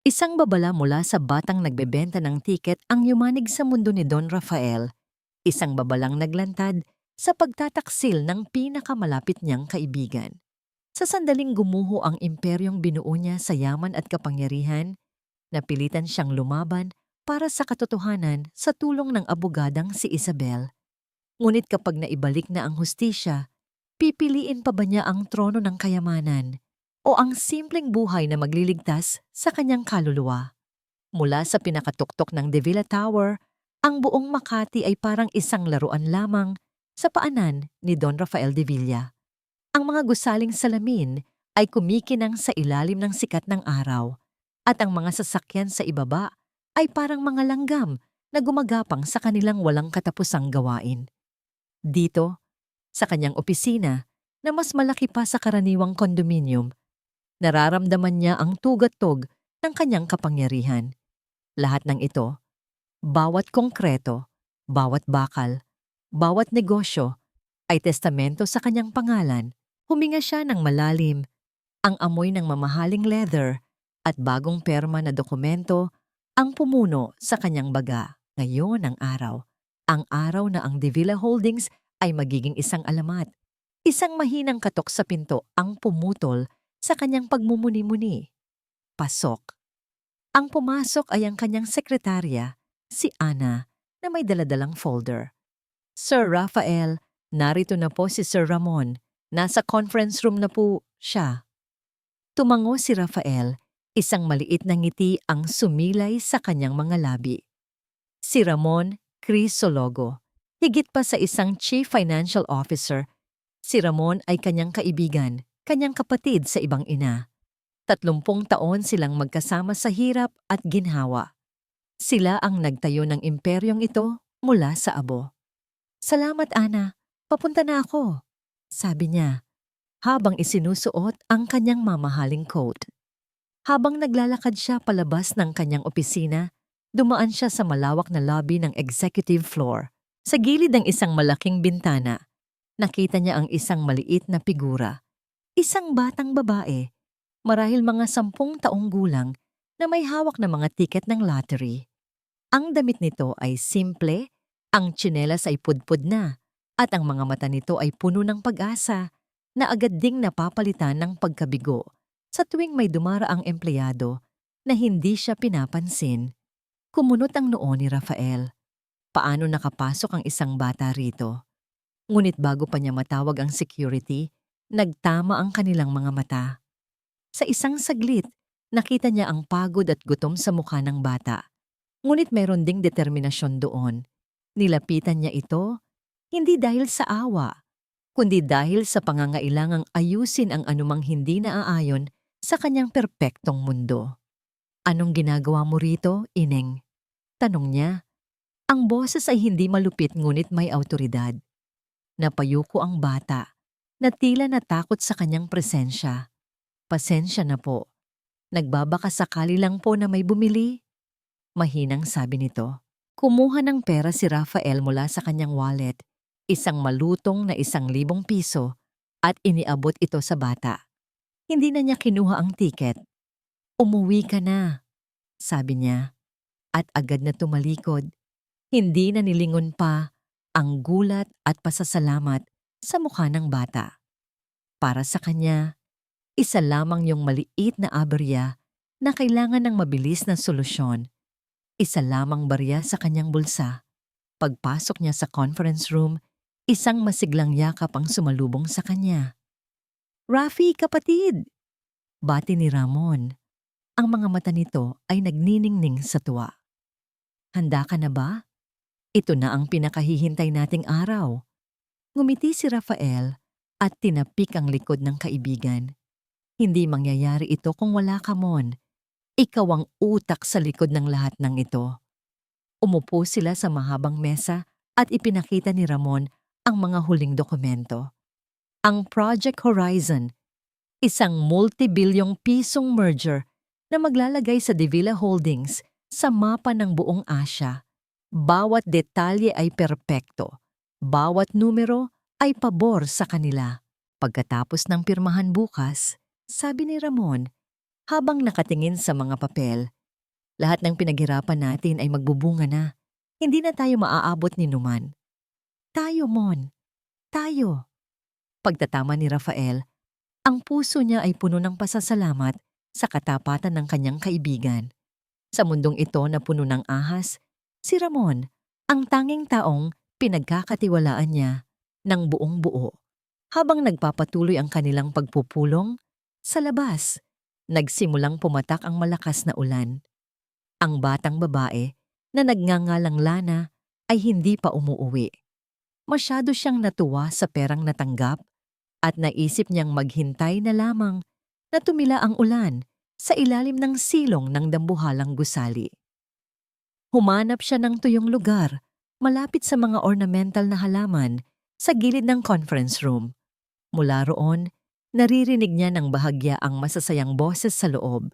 Isang babala mula sa batang nagbebenta ng tiket ang yumanig sa mundo ni Don Rafael, isang babalang naglantad sa pagtataksil ng pinakamalapit niyang kaibigan. Sa sandaling gumuho ang imperyong binuo niya sa yaman at kapangyarihan, napilitan siyang lumaban para sa katotohanan sa tulong ng abogadang si Isabel. Ngunit kapag naibalik na ang hustisya, pipiliin pa ba niya ang trono ng kayamanan o ang simpleng buhay na magliligtas sa kanyang kaluluwa? Mula sa pinakatuktok ng De Villa Tower, ang buong Makati ay parang isang laruan lamang sa paanan ni Don Rafael de Villa. Ang mga gusaling salamin ay kumikinang sa ilalim ng sikat ng araw at ang mga sasakyan sa ibaba ay parang mga langgam na gumagapang sa kanilang walang katapusang gawain. Dito, sa kanyang opisina, na mas malaki pa sa karaniwang kondominium, nararamdaman niya ang tugatog ng kanyang kapangyarihan. Lahat ng ito, bawat konkreto, bawat bakal, bawat negosyo, ay testamento sa kanyang pangalan. Huminga siya ng malalim, ang amoy ng mamahaling leather at bagong perma na dokumento ang pumuno sa kanyang baga. Ngayon ang araw na ang De Villa Holdings ay magiging isang alamat. Isang mahinang katok sa pinto ang pumutol sa kanyang pagmumuni-muni. Pasok. Ang pumasok ay ang kanyang sekretarya, si Ana, na may daladalang folder. Sir Rafael, narito na po si Sir Ramon. Nasa conference room na po siya. Tumango si Rafael, isang maliit na ngiti ang sumilay sa kanyang mga labi. Si Ramon Crisologo, higit pa sa isang Chief Financial Officer, si Ramon ay kanyang kaibigan, kanyang kapatid sa ibang ina. 30 taon silang magkasama sa hirap at ginhawa. Sila ang nagtayo ng imperyong ito mula sa abo. Salamat, Ana. Papunta na ako, sabi niya, habang isinusuot ang kanyang mamahaling coat. Habang naglalakad siya palabas ng kanyang opisina, dumaan siya sa malawak na lobby ng executive floor. Sa gilid ng isang malaking bintana, nakita niya ang isang maliit na figura. Isang batang babae, marahil mga 10 taong gulang, na may hawak na mga tiket ng lottery. Ang damit nito ay simple, ang tsinelas ay pudpud na, at ang mga mata nito ay puno ng pag-asa na agad ding napapalitan ng pagkabigo sa tuwing may dumaraang empleyado na hindi siya pinapansin. Kumunot ang noo ni Rafael. Paano nakapasok ang isang bata rito? Ngunit bago pa niya matawag ang security, nagtama ang kanilang mga mata. Sa isang saglit, nakita niya ang pagod at gutom sa mukha ng bata. Ngunit meron ding determinasyon doon. Nilapitan niya ito, hindi dahil sa awa, kundi dahil sa pangangailangang ayusin ang anumang hindi naaayon sa kanyang perpektong mundo. Anong ginagawa mo rito, Ineng? Tanong niya. Ang boses ay hindi malupit ngunit may awtoridad. Napayuko ang bata, na tila natakot sa kanyang presensya. Pasensya na po. Nagbabaka sakali lang po na may bumili. Mahinang sabi nito. Kumuha ng pera si Rafael mula sa kanyang wallet, isang malutong na 1,000 piso, at iniabot ito sa bata. Hindi na niya kinuha ang tiket. Umuwi ka na, sabi niya, at agad na tumalikod. Hindi na nilingon pa ang gulat at pasasalamat sa mukha ng bata. Para sa kanya, isa lamang yung maliit na aberya na kailangan ng mabilis na solusyon. Isa lamang barya sa kanyang bulsa. Pagpasok niya sa conference room, isang masiglang yakap ang sumalubong sa kanya. Rafi, kapatid! Bati ni Ramon. Ang mga mata nito ay nagniningning sa tuwa. Handa ka na ba? Ito na ang pinakahihintay nating araw. Ngumiti si Rafael at tinapik ang likod ng kaibigan. Hindi mangyayari ito kung wala ka, Mon. Ikaw ang utak sa likod ng lahat ng ito. Umupo sila sa mahabang mesa at ipinakita ni Ramon ang mga huling dokumento. Ang Project Horizon, isang multi-bilyong pisong merger na maglalagay sa De Villa Holdings sa mapa ng buong Asia. Bawat detalye ay perpekto. Bawat numero ay pabor sa kanila. Pagkatapos ng pirmahan bukas, sabi ni Ramon, Habang nakatingin sa mga papel, lahat ng pinaghirapan natin ay magbubunga na. Hindi na tayo maaabot ni Numan. Tayo, Mon. Tayo. Pagtatama ni Rafael, ang puso niya ay puno ng pasasalamat sa katapatan ng kanyang kaibigan. Sa mundong ito na puno ng ahas, si Ramon, ang tanging taong pinagkakatiwalaan niya ng buong buo. Habang nagpapatuloy ang kanilang pagpupulong, sa labas, nagsimulang pumatak ang malakas na ulan. Ang batang babae na nagngangalang Lana ay hindi pa umuuwi. Masyado siyang natuwa sa perang natanggap at naisip niyang maghintay na lamang na tumila ang ulan sa ilalim ng silong ng dambuhalang gusali. Humanap siya ng tuyong lugar malapit sa mga ornamental na halaman sa gilid ng conference room. Mula roon, naririnig niya ng bahagya ang masasayang boses sa loob.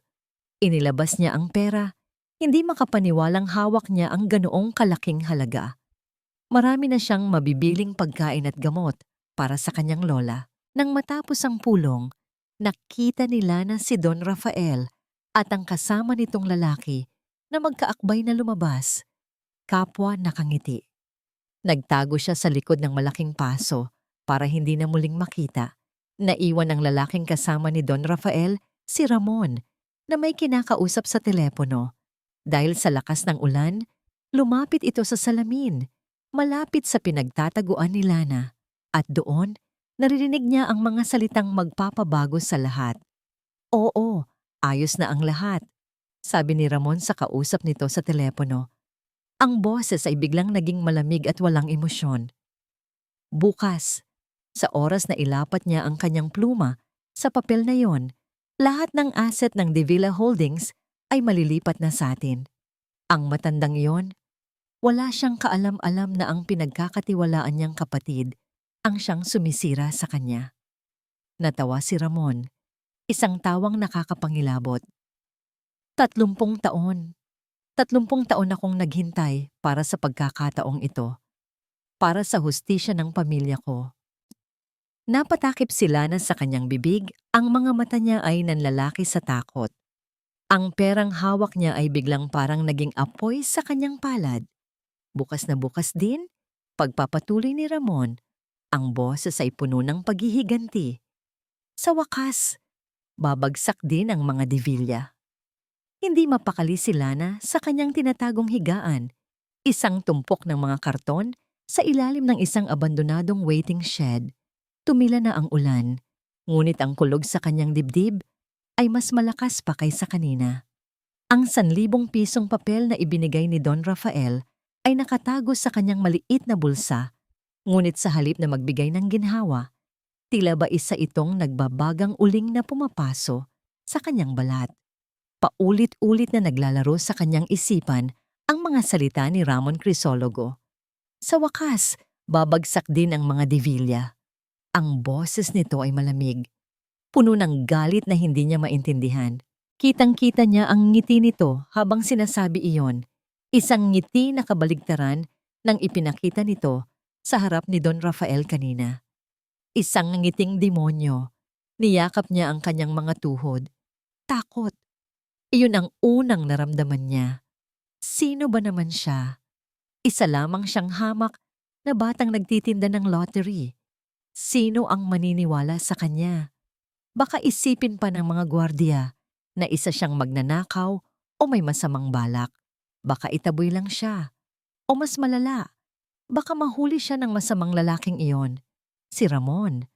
Inilabas niya ang pera, hindi makapaniwalang hawak niya ang ganoong kalaking halaga. Marami na siyang mabibiling pagkain at gamot para sa kanyang lola. Nang matapos ang pulong, nakita nila na si Don Rafael at ang kasama nitong lalaki na magkaakbay na lumabas, kapwa nakangiti. Nagtago siya sa likod ng malaking paso para hindi na muling makita. Naiwan ang lalaking kasama ni Don Rafael, si Ramon, na may kinakausap sa telepono. Dahil sa lakas ng ulan, lumapit ito sa salamin, malapit sa pinagtataguan ni Lana. At doon, naririnig niya ang mga salitang magpapabago sa lahat. Oo, ayos na ang lahat, sabi ni Ramon sa kausap nito sa telepono. Ang boses ay biglang naging malamig at walang emosyon. Bukas, sa oras na ilapat niya ang kanyang pluma sa papel na yon, lahat ng asset ng De Villa Holdings ay malilipat na sa atin. Ang matandang yon, wala siyang kaalam-alam na ang pinagkakatiwalaan niyang kapatid ang siyang sumisira sa kanya. Natawa si Ramon, isang tawang nakakapangilabot. 30 taon. 30 taon akong naghintay para sa pagkakataong ito, para sa hustisya ng pamilya ko. Napatakip si Lana sa kanyang bibig, ang mga mata niya ay nanlalaki sa takot. Ang perang hawak niya ay biglang parang naging apoy sa kanyang palad. Bukas na bukas din, pagpapatuloy ni Ramon, ang boses ay puno ng paghihiganti. Sa wakas, babagsak din ang mga De Villa. Hindi mapakali si Lana sa kanyang tinatagong higaan, isang tumpok ng mga karton sa ilalim ng isang abandonadong waiting shed. Tumila na ang ulan, ngunit ang kulog sa kanyang dibdib ay mas malakas pa kaysa kanina. Ang 1,000 pisong papel na ibinigay ni Don Rafael ay nakatago sa kanyang maliit na bulsa, ngunit sa halip na magbigay ng ginhawa, tila ba isa itong nagbabagang uling na pumapaso sa kanyang balat. Paulit-ulit na naglalaro sa kanyang isipan ang mga salita ni Ramon Crisologo. Sa wakas, babagsak din ang mga De Villa. Ang boses nito ay malamig, puno ng galit na hindi niya maintindihan. Kitang-kita niya ang ngiti nito habang sinasabi iyon, isang ngiti na kabaligtaran ng ipinakita nito sa harap ni Don Rafael kanina. Isang ngiting demonyo. Niyakap niya ang kanyang mga tuhod. Takot. Iyon ang unang naramdaman niya. Sino ba naman siya? Isa lamang siyang hamak na batang nagtitinda ng lottery. Sino ang maniniwala sa kanya? Baka isipin pa ng mga gwardiya na isa siyang magnanakaw o may masamang balak. Baka itaboy lang siya. O mas malala, baka mahuli siya ng masamang lalaking iyon. Si Ramon.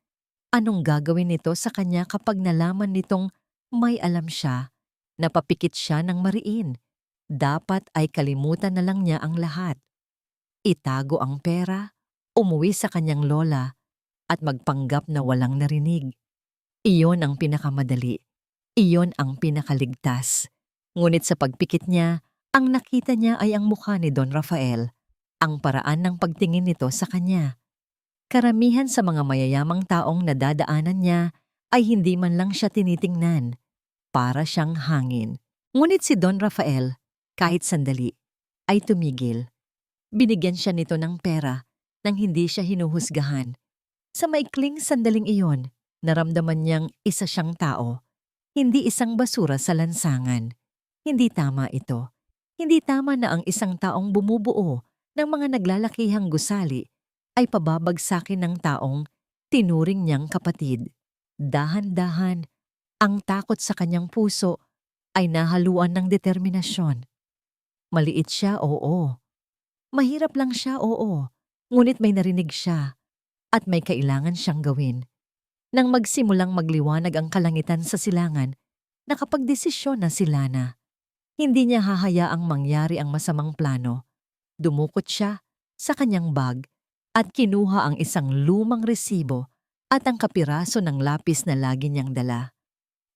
Anong gagawin nito sa kanya kapag nalaman nitong may alam siya? Napapikit siya ng mariin. Dapat ay kalimutan na lang niya ang lahat. Itago ang pera, umuwi sa kanyang lola, at magpanggap na walang narinig. Iyon ang pinakamadali. Iyon ang pinakaligtas. Ngunit sa pagpikit niya, ang nakita niya ay ang mukha ni Don Rafael, ang paraan ng pagtingin nito sa kanya. Karamihan sa mga mayayamang taong nadadaanan niya ay hindi man lang siya tinitingnan. Para siyang hangin. Ngunit si Don Rafael, kahit sandali, ay tumigil. Binigyan siya nito ng pera nang hindi siya hinuhusgahan. Sa maikling sandaling iyon, naramdaman niyang isa siyang tao. hindi isang basura sa lansangan. Hindi tama ito. Hindi tama na ang isang taong bumubuo ng mga naglalakihang gusali ay pababagsakin ng taong tinuring niyang kapatid. Dahan-dahan, ang takot sa kanyang puso ay nahaluan ng determinasyon. Maliit siya, oo. Mahirap lang siya, oo. Ngunit may narinig siya at may kailangan siyang gawin. Nang magsimulang magliwanag ang kalangitan sa silangan, nakapagdesisyon na si Lana. Hindi niya hahayaang mangyari ang masamang plano. Dumukot siya sa kanyang bag at kinuha ang isang lumang resibo at ang kapiraso ng lapis na lagi niyang dala.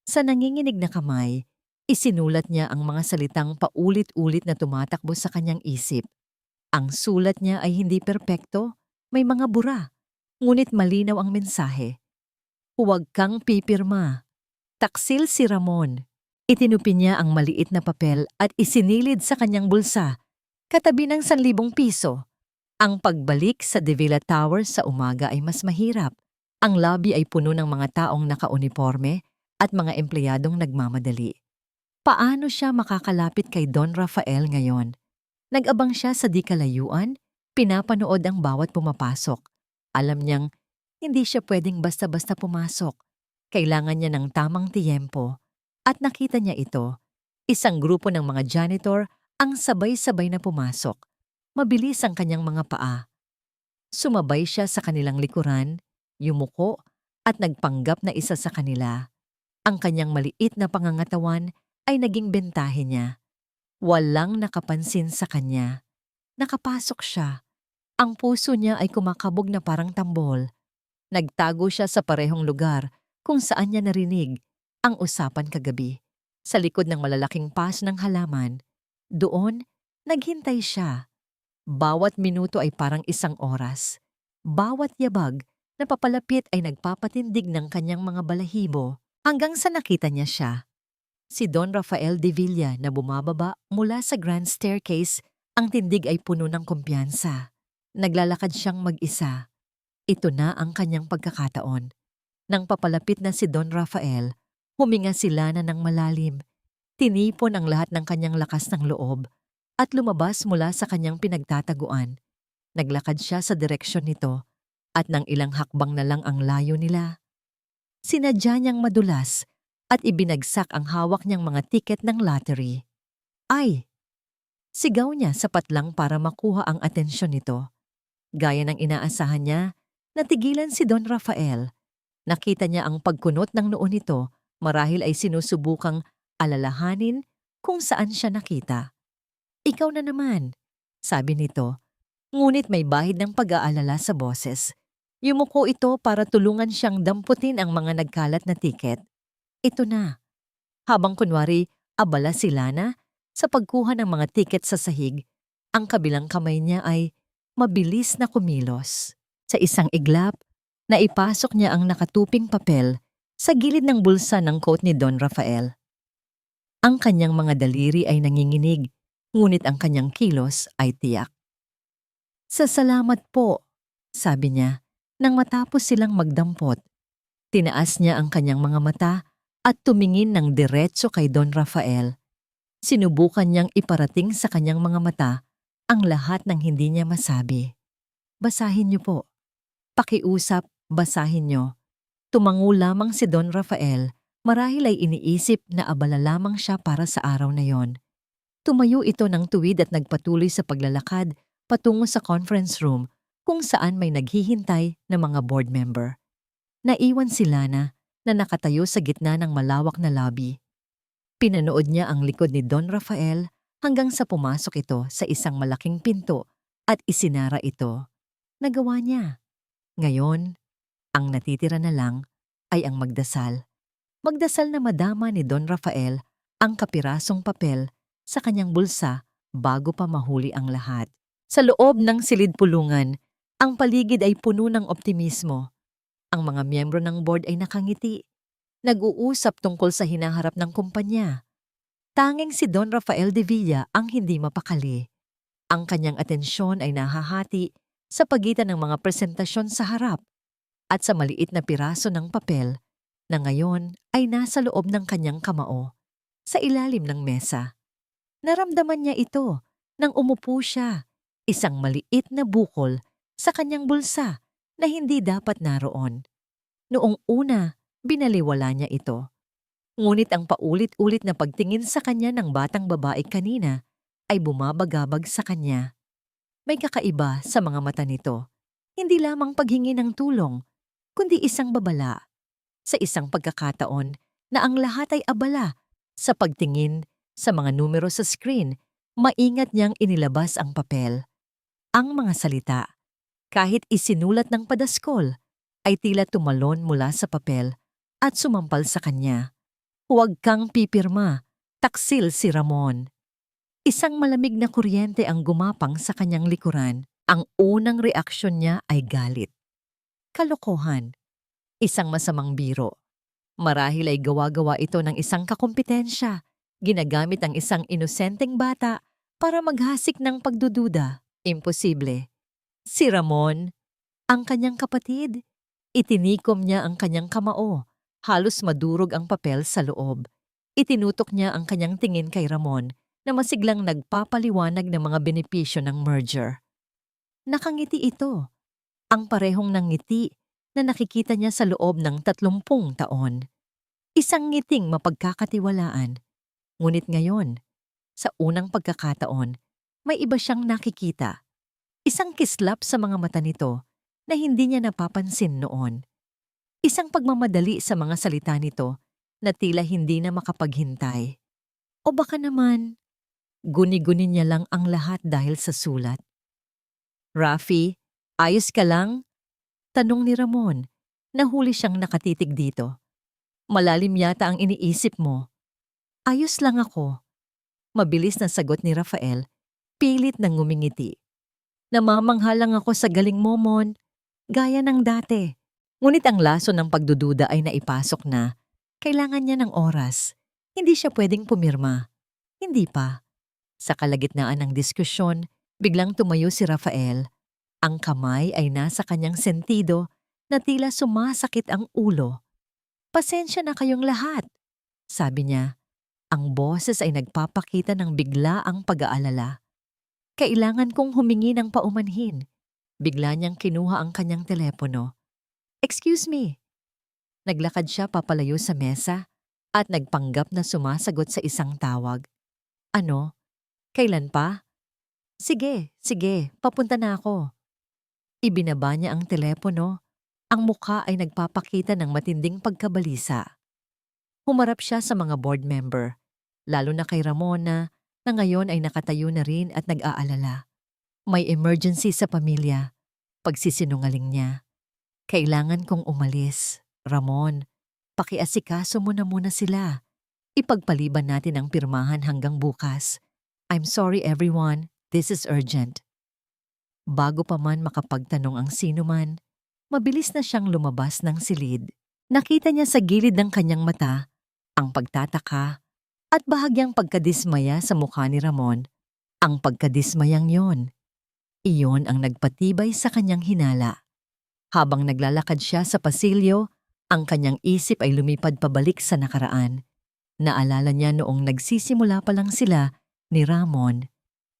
Sa nanginginig na kamay, isinulat niya ang mga salitang paulit-ulit na tumatakbo sa kanyang isip. Ang sulat niya ay hindi perpekto, may mga bura, ngunit malinaw ang mensahe. Huwag kang pipirma. Taksil si Ramon. Itinupi niya ang maliit na papel at isinilid sa kanyang bulsa, katabi ng 1,000 piso. Ang pagbalik sa De Villa Tower sa umaga ay mas mahirap. Ang lobby ay puno ng mga taong nakauniforme at mga empleyadong nagmamadali. Paano siya makakalapit kay Don Rafael ngayon? Nag-abang siya sa di kalayuan, pinapanood ang bawat pumapasok. Alam niyang hindi siya pwedeng basta-basta pumasok. Kailangan niya ng tamang tiyempo. At nakita niya ito. Isang grupo ng mga janitor ang sabay-sabay na pumasok. Mabilis ang kanyang mga paa. Sumabay siya sa kanilang likuran, yumuko at nagpanggap na isa sa kanila. Ang kanyang maliit na pangangatawan ay naging bentahe niya. Walang nakapansin sa kanya. Nakapasok siya. Ang puso niya ay kumakabog na parang tambol. Nagtago siya sa parehong lugar kung saan niya narinig ang usapan kagabi. Sa likod ng malalaking paso ng halaman, doon, naghintay siya. Bawat minuto ay parang isang oras. Bawat yabag na papalapit ay nagpapatindig ng kanyang mga balahibo hanggang sa nakita niya siya. Si Don Rafael de Villa na bumababa mula sa grand staircase, ang tindig ay puno ng kumpiyansa. Naglalakad siyang mag-isa. Ito na ang kanyang pagkakataon. Nang papalapit na si Don Rafael, huminga si Lana ng malalim. Tinipon ang lahat ng kanyang lakas ng loob at lumabas mula sa kanyang pinagtataguan. Naglakad siya sa direksyon nito at nang ilang hakbang na lang ang layo nila, sinadya niyang madulas at ibinagsak ang hawak niyang mga tiket ng lottery. Ay! Sigaw niya sapat lang para makuha ang atensyon nito. Gaya ng inaasahan niya, natigilan si Don Rafael. Nakita niya ang pagkunot ng noo nito, marahil ay sinusubukang alalahanin kung saan siya nakita. Ikaw na naman, sabi nito, ngunit may bahid ng pag-aalala sa boses. Yumuko ito para tulungan siyang damputin ang mga nagkalat na tiket. Ito na. Habang kunwari abala si Lana sa pagkuha ng mga tiket sa sahig, ang kabilang kamay niya ay mabilis na kumilos. Sa isang iglap, naipasok niya ang nakatuping papel sa gilid ng bulsa ng coat ni Don Rafael. Ang kanyang mga daliri ay nanginginig, ngunit ang kanyang kilos ay tiyak. "Salamat po," sabi niya, nang matapos silang magdampot. Tinaas niya ang kanyang mga mata at tumingin ng diretso kay Don Rafael. Sinubukan niyang iparating sa kanyang mga mata ang lahat ng hindi niya masabi. "Basahin niyo po. Pakiusap, basahin niyo." Tumango lamang si Don Rafael, marahil ay iniisip na abala lamang siya para sa araw na yon. Tumayo ito ng tuwid at nagpatuloy sa paglalakad patungo sa conference room kung saan may naghihintay na mga board member. Naiwan si Lana na nakatayo sa gitna ng malawak na lobby. Pinanood niya ang likod ni Don Rafael hanggang sa pumasok ito sa isang malaking pinto at isinara ito. Nagawa niya. Ngayon, ang natitira na lang ay ang magdasal. Magdasal na madama ni Don Rafael ang kapirasong papel sa kanyang bulsa bago pa mahuli ang lahat. Sa loob ng silid-pulungan, ang paligid ay puno ng optimismo. Ang mga miyembro ng board ay nakangiti. Nag-uusap tungkol sa hinaharap ng kumpanya. Tanging si Don Rafael de Villa ang hindi mapakali. Ang kanyang atensyon ay nahahati sa pagitan ng mga presentasyon sa harap at sa maliit na piraso ng papel na ngayon ay nasa loob ng kanyang kamao, sa ilalim ng mesa. Naramdaman niya ito nang umupo siya, isang maliit na bukol sa kanyang bulsa na hindi dapat naroon. Noong una, binaliwala niya ito. Ngunit ang paulit-ulit na pagtingin sa kanya ng batang babae kanina ay bumabagabag sa kanya. May kakaiba sa mga mata nito. Hindi lamang paghingi ng tulong, kundi isang babala. Sa isang pagkakataon na ang lahat ay abala sa pagtingin sa mga numero sa screen, maingat niyang inilabas ang papel. Ang mga salita, kahit isinulat ng padaskol, ay tila tumalon mula sa papel at sumampal sa kanya. Huwag kang pipirma, taksil si Ramon. Isang malamig na kuryente ang gumapang sa kanyang likuran. Ang unang reaksyon niya ay galit. Kalokohan. Isang masamang biro. Marahil ay gawa-gawa ito ng isang kakumpetensya. Ginagamit ang isang inosenteng bata para maghasik ng pagdududa. Imposible. Si Ramon, ang kanyang kapatid, itinikom niya ang kanyang kamao. Halos madurog ang papel sa loob. Itinutok niya ang kanyang tingin kay Ramon na masiglang nagpapaliwanag ng mga benepisyo ng merger. Nakangiti ito, ang parehong ng ngiti na nakikita niya sa loob ng 30 taon. Isang ngiting mapagkakatiwalaan. Ngunit ngayon, sa unang pagkakataon, may iba siyang nakikita. Isang kislap sa mga mata nito na hindi niya napapansin noon. Isang pagmamadali sa mga salita nito na tila hindi na makapaghintay. O baka naman, guni-guni niya lang ang lahat dahil sa sulat. Rafi, ayos ka lang? Tanong ni Ramon. Nahuli siyang nakatitig dito. Malalim yata ang iniisip mo. Ayos lang ako. Mabilis na sagot ni Rafael, pilit nang ngumingiti. Namamangha lang ako sa galing mo, Mon. Gaya ng dati. Ngunit ang laso ng pagdududa ay naipasok na. Kailangan niya ng oras. Hindi siya pwedeng pumirma. Hindi pa. Sa kalagitnaan ng diskusyon, biglang tumayo si Rafael. Ang kamay ay nasa kanyang sentido na tila sumasakit ang ulo. Pasensya na kayong lahat, sabi niya. Ang boses ay nagpapakita ng biglaang pag-aalala. Kailangan kong humingi ng paumanhin. Bigla niyang kinuha ang kanyang telepono. Excuse me. Naglakad siya papalayo sa mesa at nagpanggap na sumasagot sa isang tawag. Ano? Kailan pa? Sige, papunta na ako. Ibinaba niya ang telepono. Ang mukha ay nagpapakita ng matinding pagkabalisa. Humarap siya sa mga board member, lalo na kay Ramona na ngayon ay nakatayo na rin at nag-aalala. May emergency sa pamilya. Pagsisinungaling niya. Kailangan kong umalis. Ramon, pakiasikaso mo na muna sila. Ipagpaliban natin ang pirmahan hanggang bukas. I'm sorry everyone, this is urgent. Bago pa man makapagtanong ang sinuman, mabilis na siyang lumabas ng silid. Nakita niya sa gilid ng kanyang mata ang pagtataka at bahagyang pagkadismaya sa mukha ni Ramon. Ang pagkadismayang yon. Iyon ang nagpatibay sa kanyang hinala. Habang naglalakad siya sa pasilyo, ang kanyang isip ay lumipad pabalik sa nakaraan. Naalala niya noong nagsisimula pa lang sila ni Ramon.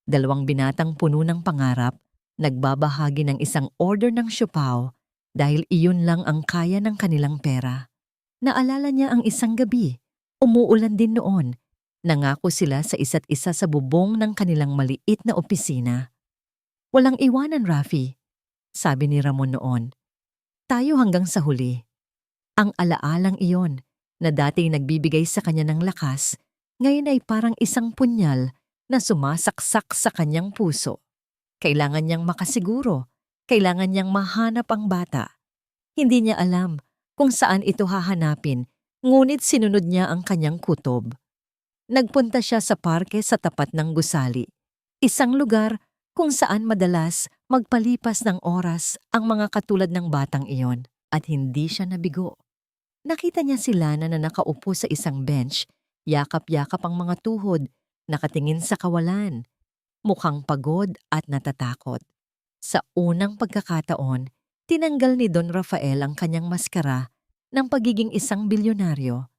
2 binatang puno ng pangarap, nagbabahagi ng isang order ng siopaw dahil iyon lang ang kaya ng kanilang pera. Naalala niya ang isang gabi, umuulan din noon. Nangako sila sa isa't isa sa bubong ng kanilang maliit na opisina. Walang iwanan, Rafi, sabi ni Ramon noon. Tayo hanggang sa huli. Ang alaalang iyon na dati nagbibigay sa kanya ng lakas, ngayon ay parang isang punyal na sumasaksak sa kanyang puso. Kailangan niyang makasiguro, kailangan niyang mahanap ang bata. Hindi niya alam kung saan ito hahanapin, ngunit sinunod niya ang kanyang kutob. Nagpunta siya sa parke sa tapat ng gusali, isang lugar kung saan madalas magpalipas ng oras ang mga katulad ng batang iyon, at hindi siya nabigo. Nakita niya sila na nakaupo sa isang bench, yakap-yakap ang mga tuhod, nakatingin sa kawalan, mukhang pagod at natatakot. Sa unang pagkakataon, tinanggal ni Don Rafael ang kanyang maskara ng pagiging isang bilyonaryo.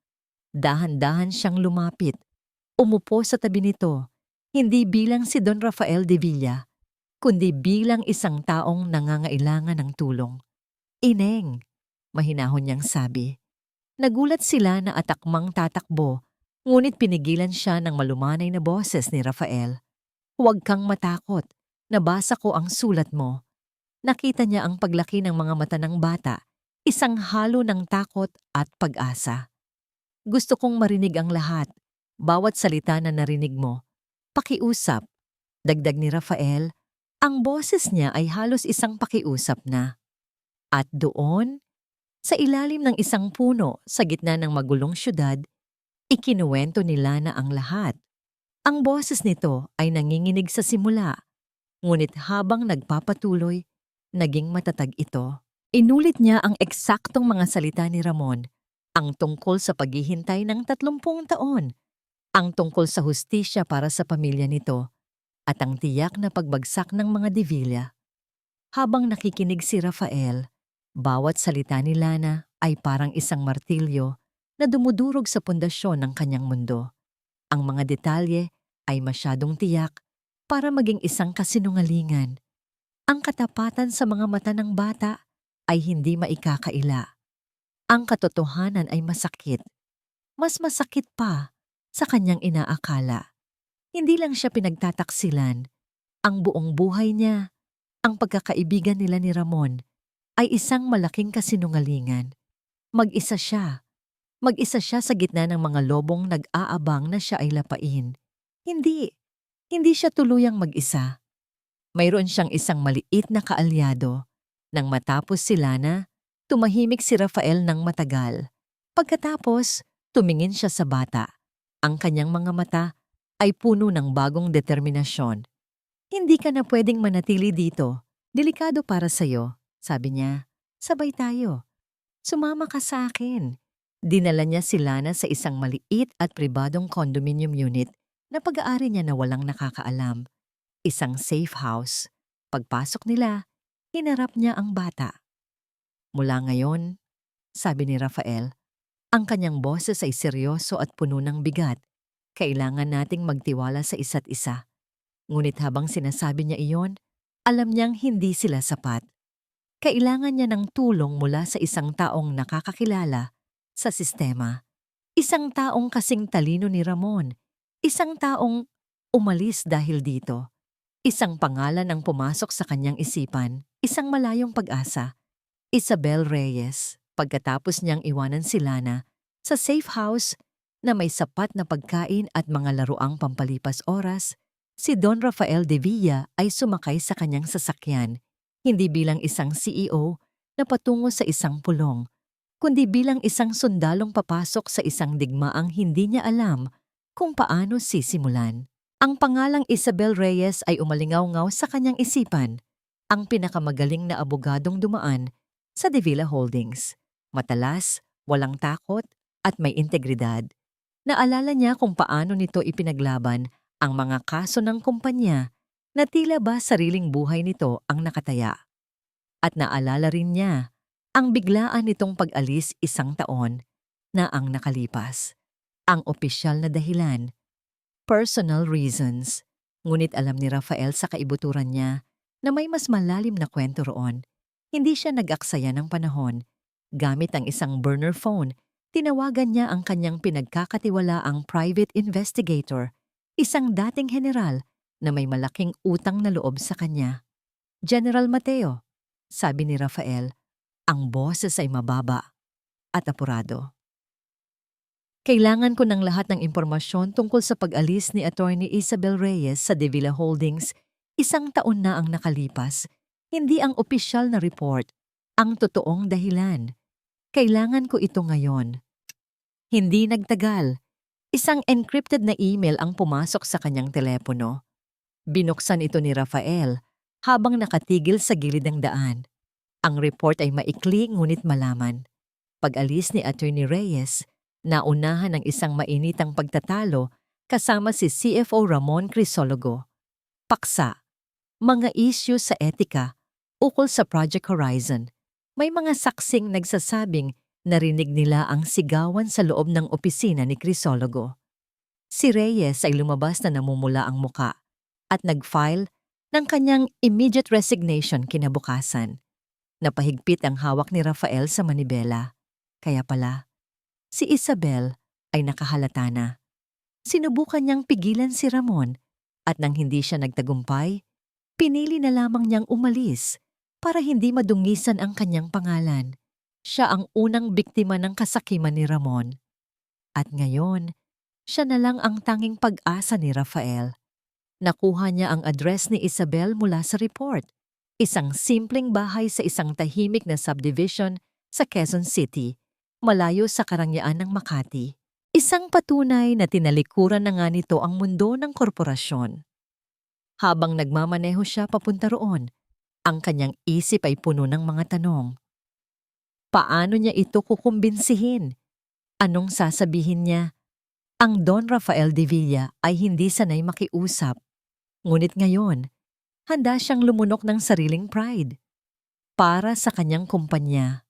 Dahan-dahan siyang lumapit, umupo sa tabi nito, hindi bilang si Don Rafael de Villa, kundi bilang isang taong nangangailangan ng tulong. "Ineng," mahinahon niyang sabi. Nagulat sila na atakmang tatakbo, ngunit pinigilan siya ng malumanay na boses ni Rafael. "Huwag kang matakot, nabasa ko ang sulat mo." Nakita niya ang paglaki ng mga mata ng bata, isang halo ng takot at pag-asa. "Gusto kong marinig ang lahat, bawat salita na narinig mo. Pakiusap," dagdag ni Rafael. Ang boses niya ay halos isang pakiusap na. At doon, sa ilalim ng isang puno sa gitna ng magulong syudad, ikinuwento ni Lana ang lahat. Ang boses nito ay nanginginig sa simula, ngunit habang nagpapatuloy, naging matatag ito. Inulit niya ang eksaktong mga salita ni Ramon, ang tungkol sa paghihintay ng 30 taon, ang tungkol sa hustisya para sa pamilya nito, at ang tiyak na pagbagsak ng mga De Villa. Habang nakikinig si Rafael, bawat salita ni Lana ay parang isang martilyo na dumudurog sa pundasyon ng kanyang mundo. Ang mga detalye ay masyadong tiyak para maging isang kasinungalingan. Ang katapatan sa mga mata ng bata ay hindi maikakaila. Ang katotohanan ay masakit. Mas masakit pa sa kanyang inaakala. Hindi lang siya pinagtataksilan. Ang buong buhay niya, ang pagkakaibigan nila ni Ramon, ay isang malaking kasinungalingan. Mag-isa siya. Mag-isa siya sa gitna ng mga lobong nag-aabang na siya ay lapain. Hindi. Hindi siya tuluyang mag-isa. Mayroon siyang isang maliit na kaalyado. Nang matapos si Lana, tumahimik si Rafael ng matagal. Pagkatapos, tumingin siya sa bata. Ang kanyang mga mata ay puno ng bagong determinasyon. "Hindi ka na pwedeng manatili dito. Delikado para sa'yo," sabi niya. "Sabay tayo. Sumama ka sa akin." Dinala niya si Lana sa isang maliit at pribadong condominium unit na pag-aari niya na walang nakakaalam. Isang safe house. Pagpasok nila, hinarap niya ang bata. "Mula ngayon," sabi ni Rafael, ang kanyang boses ay seryoso at puno ng bigat, "kailangan nating magtiwala sa isa't isa." Ngunit habang sinasabi niya iyon, alam niyang hindi sila sapat. Kailangan niya ng tulong mula sa isang taong nakakakilala sa sistema. Isang taong kasing talino ni Ramon. Isang taong umalis dahil dito. Isang pangalan ang pumasok sa kanyang isipan, isang malayong pag-asa. Isabel Reyes, pagkatapos niyang iwanan si Lana sa safe house na may sapat na pagkain at mga laruang pampalipas oras, si Don Rafael de Villa ay sumakay sa kanyang sasakyan, hindi bilang isang CEO na patungo sa isang pulong, kundi bilang isang sundalong papasok sa isang digmaang hindi niya alam kung paano sisimulan. Ang pangalang Isabel Reyes ay umalingaw-ngaw sa kanyang isipan, ang pinakamagaling na abogadong dumaan sa De Villa Holdings. Matalas, walang takot, at may integridad. Naalala niya kung paano nito ipinaglaban ang mga kaso ng kumpanya na tila ba sariling buhay nito ang nakataya. At naalala rin niya ang biglaan nitong pag-alis 1 taon na ang nakalipas. Ang opisyal na dahilan, personal reasons. Ngunit alam ni Rafael sa kaibuturan niya na may mas malalim na kwento roon. Hindi siya nag-aksaya ng panahon. Gamit ang isang burner phone, tinawagan niya ang kanyang pinagkakatiwalaang private investigator, isang dating general na may malaking utang na loob sa kanya. "General Mateo," sabi ni Rafael, ang boses ay mababa at apurado. "Kailangan ko ng lahat ng impormasyon tungkol sa pag-alis ni Attorney Isabel Reyes sa De Villa Holdings. 1 taon na ang nakalipas. Hindi ang opisyal na report, ang totoong dahilan. Kailangan ko ito ngayon." Hindi nagtagal. Isang encrypted na email ang pumasok sa kanyang telepono. Binuksan ito ni Rafael habang nakatigil sa gilid ng daan. Ang report ay maikli ngunit malaman. Pag-alis ni Attorney Reyes, naunahan ng isang mainitang pagtatalo kasama si CFO Ramon Crisologo. Paksa, mga issue sa etika ukol sa Project Horizon. May mga saksing nagsasabing Narinig nila ang sigawan sa loob ng opisina ni Crisologo. Si Reyes ay lumabas na namumula ang muka at nag-file ng kanyang immediate resignation kinabukasan. Napahigpit ang hawak ni Rafael sa manibela. Kaya pala, si Isabel ay nakahalata na. Sinubukan niyang pigilan si Ramon at nang hindi siya nagtagumpay, pinili na lamang niyang umalis para hindi madungisan ang kanyang pangalan. Siya ang unang biktima ng kasakiman ni Ramon. At ngayon, siya na lang ang tanging pag-asa ni Rafael. Nakuha niya ang address ni Isabel mula sa report. Isang simpleng bahay sa isang tahimik na subdivision sa Quezon City, malayo sa karangyaan ng Makati. Isang patunay na tinalikuran na nga nito ang mundo ng korporasyon. Habang nagmamaneho siya papunta roon, ang kanyang isip ay puno ng mga tanong. Paano niya ito kukumbinsihin? Anong sasabihin niya? Ang Don Rafael de Villa ay hindi sanay makiusap. Ngunit ngayon, handa siyang lumunok ng sariling pride. Para sa kanyang kumpanya.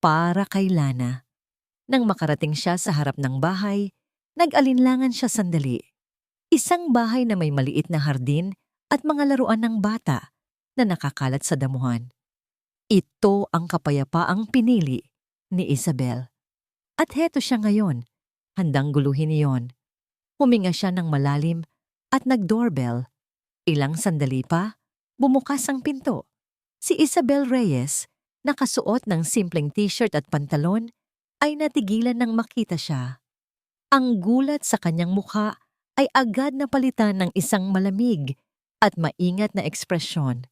Para kay Lana. Nang makarating siya sa harap ng bahay, nag-alinlangan siya sandali. Isang bahay na may maliit na hardin at mga laruan ng bata na nakakalat sa damuhan. Ito ang kapayapaang pinili ni Isabel. At heto siya ngayon, handang guluhin iyon. Huminga siya ng malalim at nag-doorbell. Ilang sandali pa, bumukas ang pinto. Si Isabel Reyes, nakasuot ng simpleng t-shirt at pantalon, ay natigilan nang makita siya. Ang gulat sa kanyang mukha ay agad na palitan ng isang malamig at maingat na ekspresyon.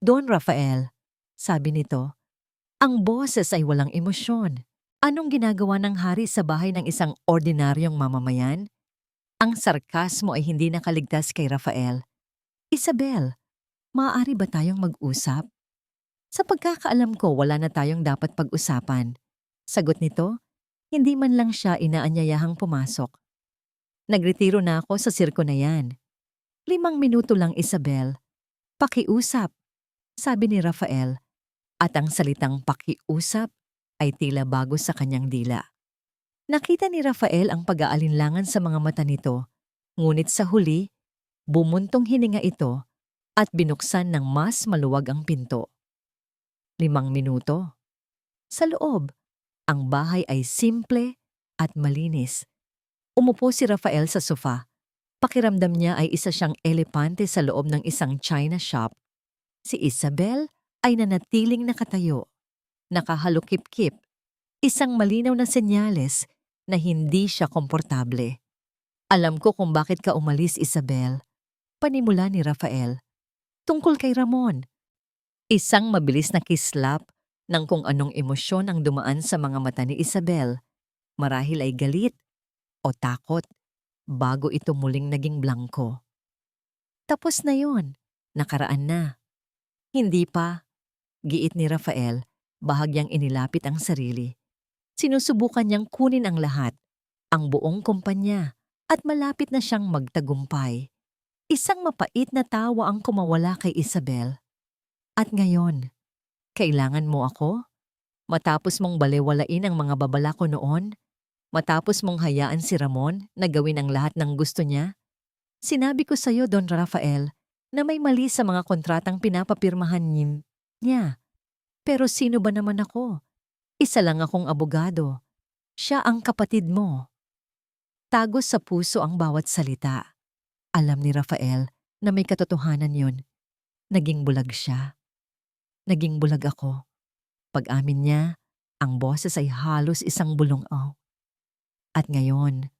Don Rafael, sabi nito, ang boses ay walang emosyon. Anong ginagawa ng hari sa bahay ng isang ordinaryong mamamayan? Ang sarkasmo ay hindi nakaligtas kay Rafael. Isabel, maaari ba tayong mag-usap? Sa pagkakaalam ko, wala na tayong dapat pag-usapan. Sagot nito, hindi man lang siya inaanyayahang pumasok. Nagretiro na ako sa sirko na yan. 5 minuto lang, Isabel. Pakiusap, sabi ni Rafael. At ang salitang pakiusap ay tila bago sa kanyang dila. Nakita ni Rafael ang pag-aalinlangan sa mga mata nito, ngunit sa huli, bumuntong hininga ito at binuksan ng mas maluwag ang pinto. 5 minuto. Sa loob, ang bahay ay simple at malinis. Umupo si Rafael sa sofa. Pakiramdam niya ay isa siyang elepante sa loob ng isang china shop. Si Isabel ay nanatiling nakatayo. Nakahalukip-kip, isang malinaw na senyales na hindi siya komportable. Alam ko kung bakit ka umalis, Isabel. Panimula ni Rafael. Tungkol kay Ramon. Isang mabilis na kislap ng kung anong emosyon ang dumaan sa mga mata ni Isabel. Marahil ay galit o takot bago ito muling naging blanko. Tapos na yon, nakaraan na. Hindi pa, giit ni Rafael. Bahagyang inilapit ang sarili. Sinusubukan niyang kunin ang lahat, ang buong kumpanya, at malapit na siyang magtagumpay. Isang mapait na tawa ang kumawala kay Isabel. At ngayon, kailangan mo ako? Matapos mong balewalain ang mga babala ko noon? Matapos mong hayaan si Ramon na gawin ang lahat ng gusto niya? Sinabi ko sa iyo, Don Rafael, na may mali sa mga kontratang pinapapirmahan niya. Pero sino ba naman ako? Isa lang akong abogado. Siya ang kapatid mo. Tagos sa puso ang bawat salita. Alam ni Rafael na may katotohanan yun. Naging bulag siya. Naging bulag ako. Pag-amin niya, ang boses ay halos isang bulong-aw. At ngayon,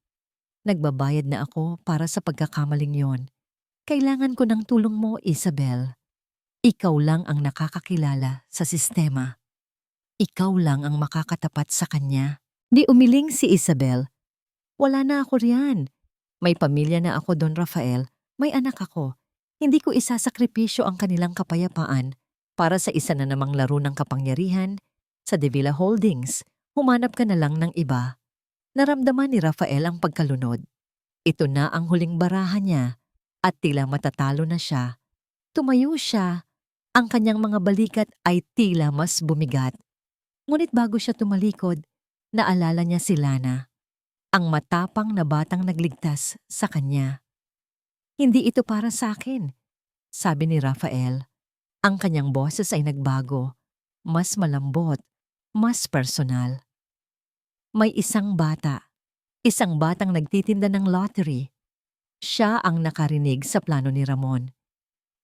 nagbabayad na ako para sa pagkakamaling yon. Kailangan ko ng tulong mo, Isabel. Ikaw lang ang nakakakilala sa sistema. Ikaw lang ang makakatapat sa kanya. Di umiling si Isabel. Wala na ako riyan. May pamilya na ako, Don Rafael. May anak ako. Hindi ko isasakripisyo ang kanilang kapayapaan para sa isa na namang laro ng kapangyarihan sa De Villa Holdings. Humanap ka na lang ng iba. Naramdaman ni Rafael ang pagkalunod. Ito na ang huling barahan niya at tila matatalo na siya. Tumayo siya. Ang kanyang mga balikat ay tila mas bumigat. Ngunit bago siya tumalikod, naalala niya si Lana, ang matapang na batang nagligtas sa kanya. Hindi ito para sa akin, sabi ni Rafael. Ang kanyang boses ay nagbago, mas malambot, mas personal. May isang batang nagtitinda ng lottery. Siya ang nakarinig sa plano ni Ramon.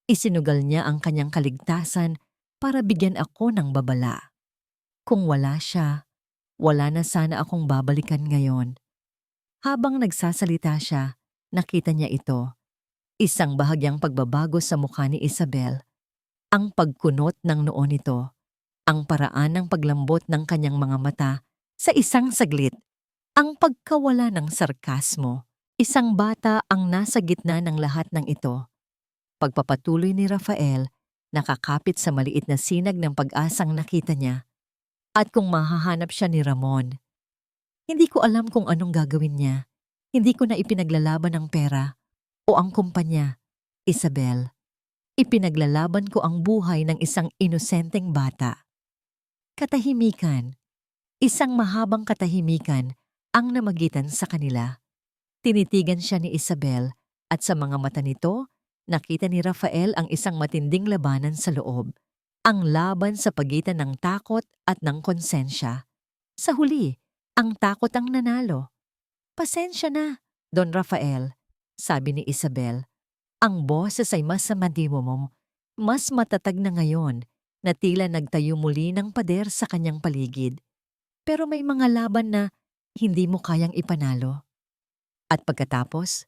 Isinugal niya ang kanyang kaligtasan para bigyan ako ng babala. Kung wala siya, wala na sana akong babalikan ngayon. Habang nagsasalita siya, nakita niya ito. Isang bahagyang pagbabago sa mukha ni Isabel. Ang pagkunot ng noo nito. Ang paraan ng paglambot ng kanyang mga mata sa isang saglit. Ang pagkawala ng sarkasmo. Isang bata ang nasa gitna ng lahat ng ito. Pagpapatuloy ni Rafael, nakakapit sa maliit na sinag ng pag-asang nakita niya. At kung mahahanap siya ni Ramon, hindi ko alam kung anong gagawin niya. Hindi ko na ipinaglalaban ang pera o ang kumpanya. Isabel, ipinaglalaban ko ang buhay ng isang inosenteng bata. Katahimikan. Isang mahabang katahimikan ang namagitan sa kanila. Tinitigan siya ni Isabel at sa mga mata nito, nakita ni Rafael ang isang matinding labanan sa loob. Ang laban sa pagitan ng takot at ng konsensya. Sa huli, ang takot ang nanalo. Pasensya na, Don Rafael, sabi ni Isabel. Ang boses ay mas matimo mo, mas matatag na ngayon na tila nagtayo muli ng pader sa kanyang paligid. Pero may mga laban na hindi mo kayang ipanalo. At pagkatapos,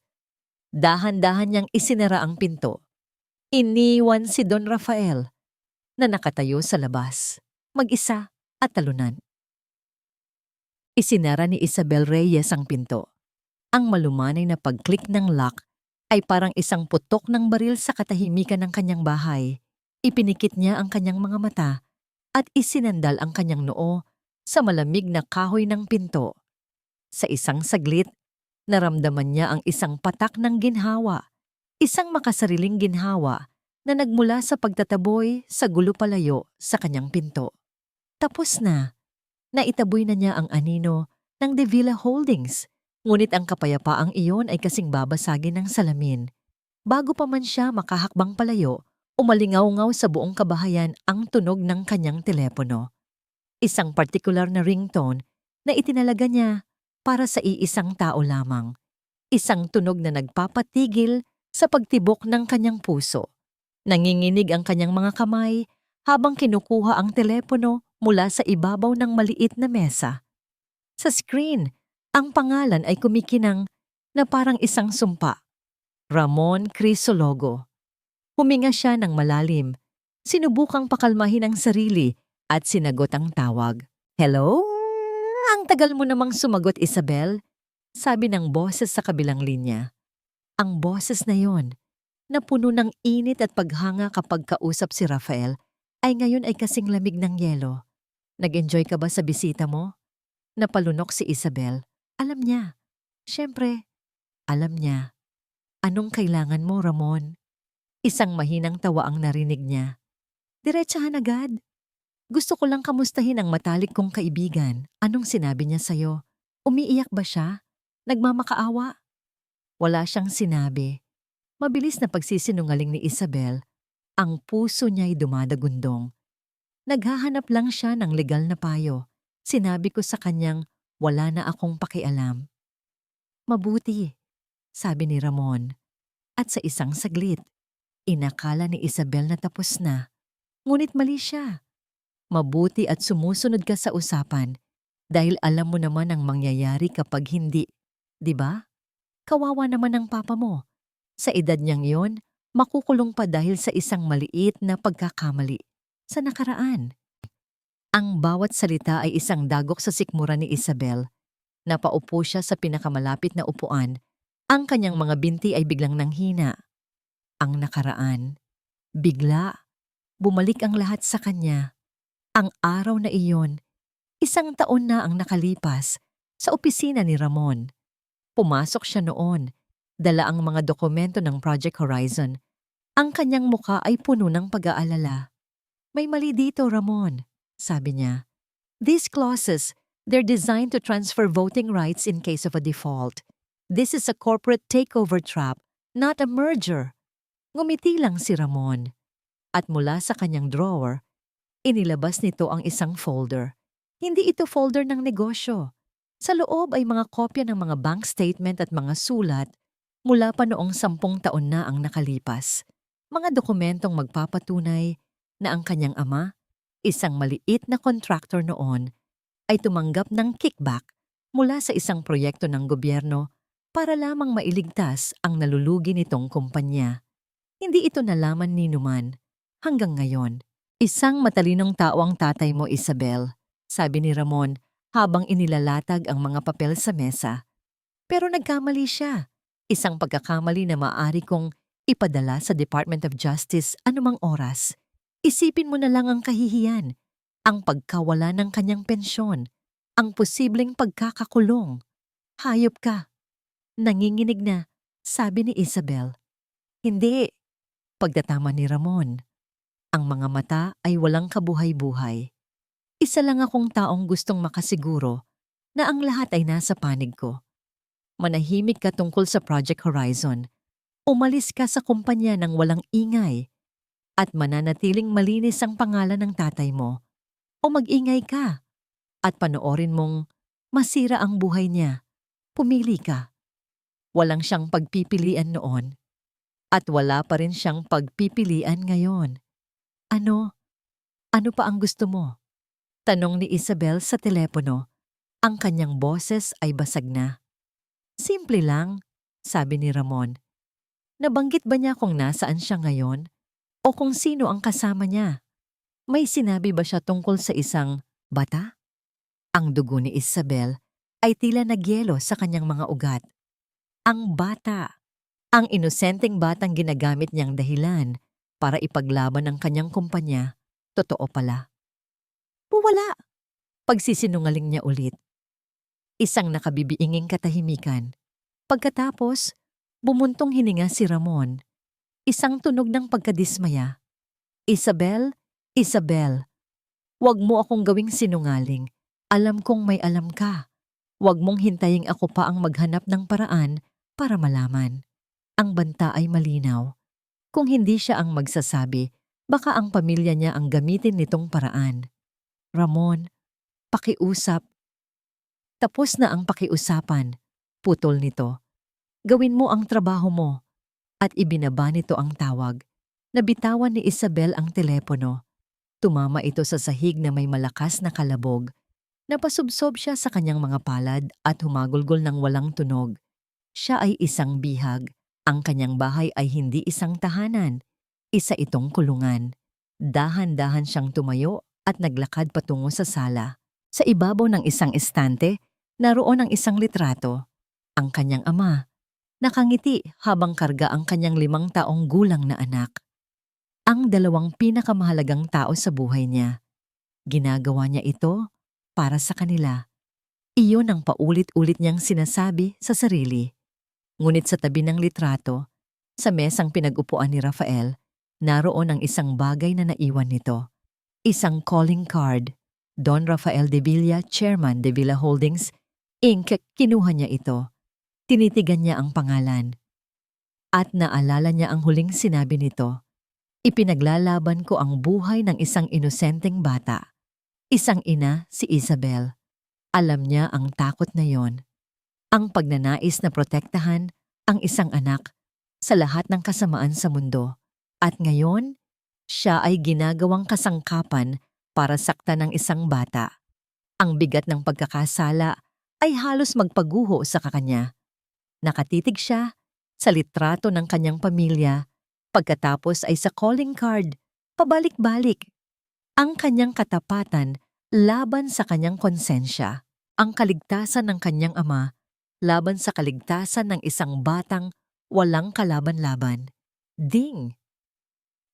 dahan-dahan niyang isinara ang pinto. Iniwan si Don Rafael na nakatayo sa labas, mag-isa at talunan. Isinara ni Isabel Reyes ang pinto. Ang malumanay na pag-click ng lock ay parang isang putok ng baril sa katahimikan ng kanyang bahay. Ipinikit niya ang kanyang mga mata at isinandal ang kanyang noo sa malamig na kahoy ng pinto. Sa isang saglit, naramdaman niya ang isang patak ng ginhawa, isang makasariling ginhawa na nagmula sa pagtataboy sa gulo palayo sa kanyang pinto. Tapos na. Naitaboy na niya ang anino ng De Villa Holdings, ngunit ang kapayapaang iyon ay kasing babasagin ng salamin. Bago pa man siya makahakbang palayo, umalingaw-ngaw sa buong kabahayan ang tunog ng kanyang telepono. Isang partikular na ringtone na itinalaga niya para sa iisang tao lamang. Isang tunog na nagpapatigil sa pagtibok ng kanyang puso. Nanginginig ang kanyang mga kamay habang kinukuha ang telepono mula sa ibabaw ng maliit na mesa. Sa screen, ang pangalan ay kumikinang na parang isang sumpa. Ramon Crisologo. Huminga siya ng malalim. Sinubukang pakalmahin ang sarili at sinagot ang tawag. Hello? Ang tagal mo namang sumagot, Isabel, sabi ng boses sa kabilang linya. Ang boses na yon, na puno ng init at paghanga kapag kausap si Rafael, ay ngayon ay kasing lamig ng yelo. Nag-enjoy ka ba sa bisita mo? Napalunok si Isabel. Alam niya. Siyempre, alam niya. Anong kailangan mo, Ramon? Isang mahinang tawa ang narinig niya. Diretsahan agad. Gusto ko lang kamustahin ang matalik kong kaibigan. Anong sinabi niya sa'yo? Umiiyak ba siya? Nagmamakaawa? Wala siyang sinabi. Mabilis na pagsisinungaling ni Isabel. Ang puso niya'y dumadagundong. Naghahanap lang siya ng legal na payo. Sinabi ko sa kanyang wala na akong pakialam. Mabuti, sabi ni Ramon. At sa isang saglit, inakala ni Isabel na tapos na. Ngunit mali siya. Mabuti at sumusunod ka sa usapan dahil alam mo naman ang mangyayari kapag hindi, di ba? Kawawa naman ang papa mo. Sa edad niyang yon, makukulong pa dahil sa isang maliit na pagkakamali sa nakaraan. Ang bawat salita ay isang dagok sa sikmura ni Isabel. Napaupo siya sa pinakamalapit na upuan. Ang kanyang mga binti ay biglang nanghina. Ang nakaraan. Bigla. Bumalik ang lahat sa kanya. Ang araw na iyon, 1 taon na ang nakalipas sa opisina ni Ramon. Pumasok siya noon, dala ang mga dokumento ng Project Horizon. Ang kanyang muka ay puno ng pag-aalala. May mali dito, Ramon, sabi niya. These clauses, they're designed to transfer voting rights in case of a default. This is a corporate takeover trap, not a merger. Ngumiti lang si Ramon. At mula sa kanyang drawer, inilabas nito ang isang folder. Hindi ito folder ng negosyo. Sa loob ay mga kopya ng mga bank statement at mga sulat mula pa noong 10 taon na ang nakalipas. Mga dokumentong magpapatunay na ang kanyang ama, isang maliit na kontraktor noon, ay tumanggap ng kickback mula sa isang proyekto ng gobyerno para lamang mailigtas ang nalulugi nitong kumpanya. Hindi ito nalaman ni Numan hanggang ngayon. Isang matalinong tao ang tatay mo, Isabel, sabi ni Ramon habang inilalatag ang mga papel sa mesa. Pero nagkamali siya. Isang pagkakamali na maaari kong ipadala sa Department of Justice anumang oras. Isipin mo na lang ang kahihiyan, ang pagkawala ng kanyang pensyon, ang posibleng pagkakakulong. Hayop ka. Nanginginig na, sabi ni Isabel. Hindi. Pagtatama ni Ramon. Ang mga mata ay walang kabuhay-buhay. Isa lang akong taong gustong makasiguro na ang lahat ay nasa panig ko. Manahimik ka tungkol sa Project Horizon. Umalis ka sa kumpanya ng walang ingay at mananatiling malinis ang pangalan ng tatay mo. O mag-ingay ka at panoorin mong masira ang buhay niya. Pumili ka. Walang siyang pagpipilian noon at wala pa rin siyang pagpipilian ngayon. Ano? Ano pa ang gusto mo? Tanong ni Isabel sa telepono. Ang kanyang boses ay basag na. Simple lang, sabi ni Ramon. Nabanggit ba niya kung nasaan siya ngayon? O kung sino ang kasama niya? May sinabi ba siya tungkol sa isang bata? Ang dugo ni Isabel ay tila nagyelo sa kanyang mga ugat. Ang bata. Ang inosenteng batang ginagamit niyang dahilan para ipaglaban ang kanyang kumpanya, totoo pala. Wala. Pagsisinungaling niya ulit. Isang nakabibiinging katahimikan. Pagkatapos, bumuntong hininga si Ramon. Isang tunog ng pagkadismaya. Isabel, Isabel, huwag mo akong gawing sinungaling. Alam kong may alam ka. Huwag mong hintayin ako pa ang maghanap ng paraan para malaman. Ang banta ay malinaw. Kung hindi siya ang magsasabi, baka ang pamilya niya ang gamitin nitong paraan. Ramon, pakiusap. Tapos na ang pakiusapan. Putol nito. Gawin mo ang trabaho mo. At ibinaba nito ang tawag. Nabitawan ni Isabel ang telepono. Tumama ito sa sahig na may malakas na kalabog. Napasubsob siya sa kanyang mga palad at humagulgol ng walang tunog. Siya ay isang bihag. Ang kanyang bahay ay hindi isang tahanan. Isa itong kulungan. Dahan-dahan siyang tumayo at naglakad patungo sa sala. Sa ibabaw ng isang estante, naroon ang isang litrato. Ang kanyang ama. Nakangiti habang karga ang kanyang 5 taong gulang na anak. Ang 2 pinakamahalagang tao sa buhay niya. Ginagawa niya ito para sa kanila. Iyon ang paulit-ulit niyang sinasabi sa sarili. Ngunit sa tabi ng litrato, sa mesang pinag-upuan ni Rafael, naroon ang isang bagay na naiwan nito. Isang calling card. Don Rafael de Villa, Chairman de Villa Holdings, Inc. Kinuha niya ito. Tinitigan niya ang pangalan. At naalala niya ang huling sinabi nito. Ipinaglalaban ko ang buhay ng isang inosenteng bata. Isang ina, si Isabel. Alam niya ang takot na yon. Ang pagnanais na protektahan ang isang anak sa lahat ng kasamaan sa mundo. At ngayon, siya ay ginagawang kasangkapan para saktan ng isang bata. Ang bigat ng pagkakasala ay halos magpaguho sa kakanya. Nakatitig siya sa litrato ng kanyang pamilya, pagkatapos ay sa calling card, pabalik-balik. Ang kanyang katapatan laban sa kanyang konsensya, ang kaligtasan ng kanyang ama laban sa kaligtasan ng isang batang walang kalaban-laban. Ding!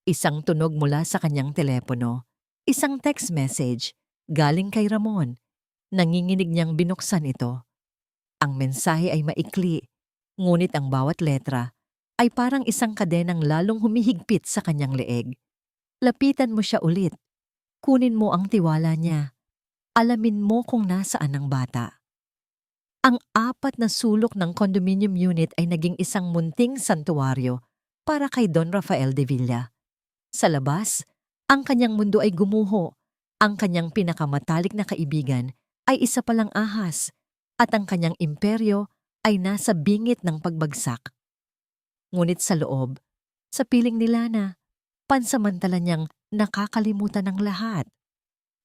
Isang tunog mula sa kanyang telepono, isang text message galing kay Ramon. Nanginginig niyang binuksan ito. Ang mensahe ay maikli, ngunit ang bawat letra ay parang isang kadenang lalong humihigpit sa kanyang leeg. Lapitan mo siya ulit. Kunin mo ang tiwala niya. Alamin mo kung nasaan ang bata. Ang 4 na sulok ng condominium unit ay naging isang munting santuwaryo para kay Don Rafael de Villa. Sa labas, ang kanyang mundo ay gumuho, ang kanyang pinakamatalik na kaibigan ay isa palang ahas, at ang kanyang imperyo ay nasa bingit ng pagbagsak. Ngunit sa loob, sa piling ni Lana, pansamantala niyang nakakalimutan ng lahat.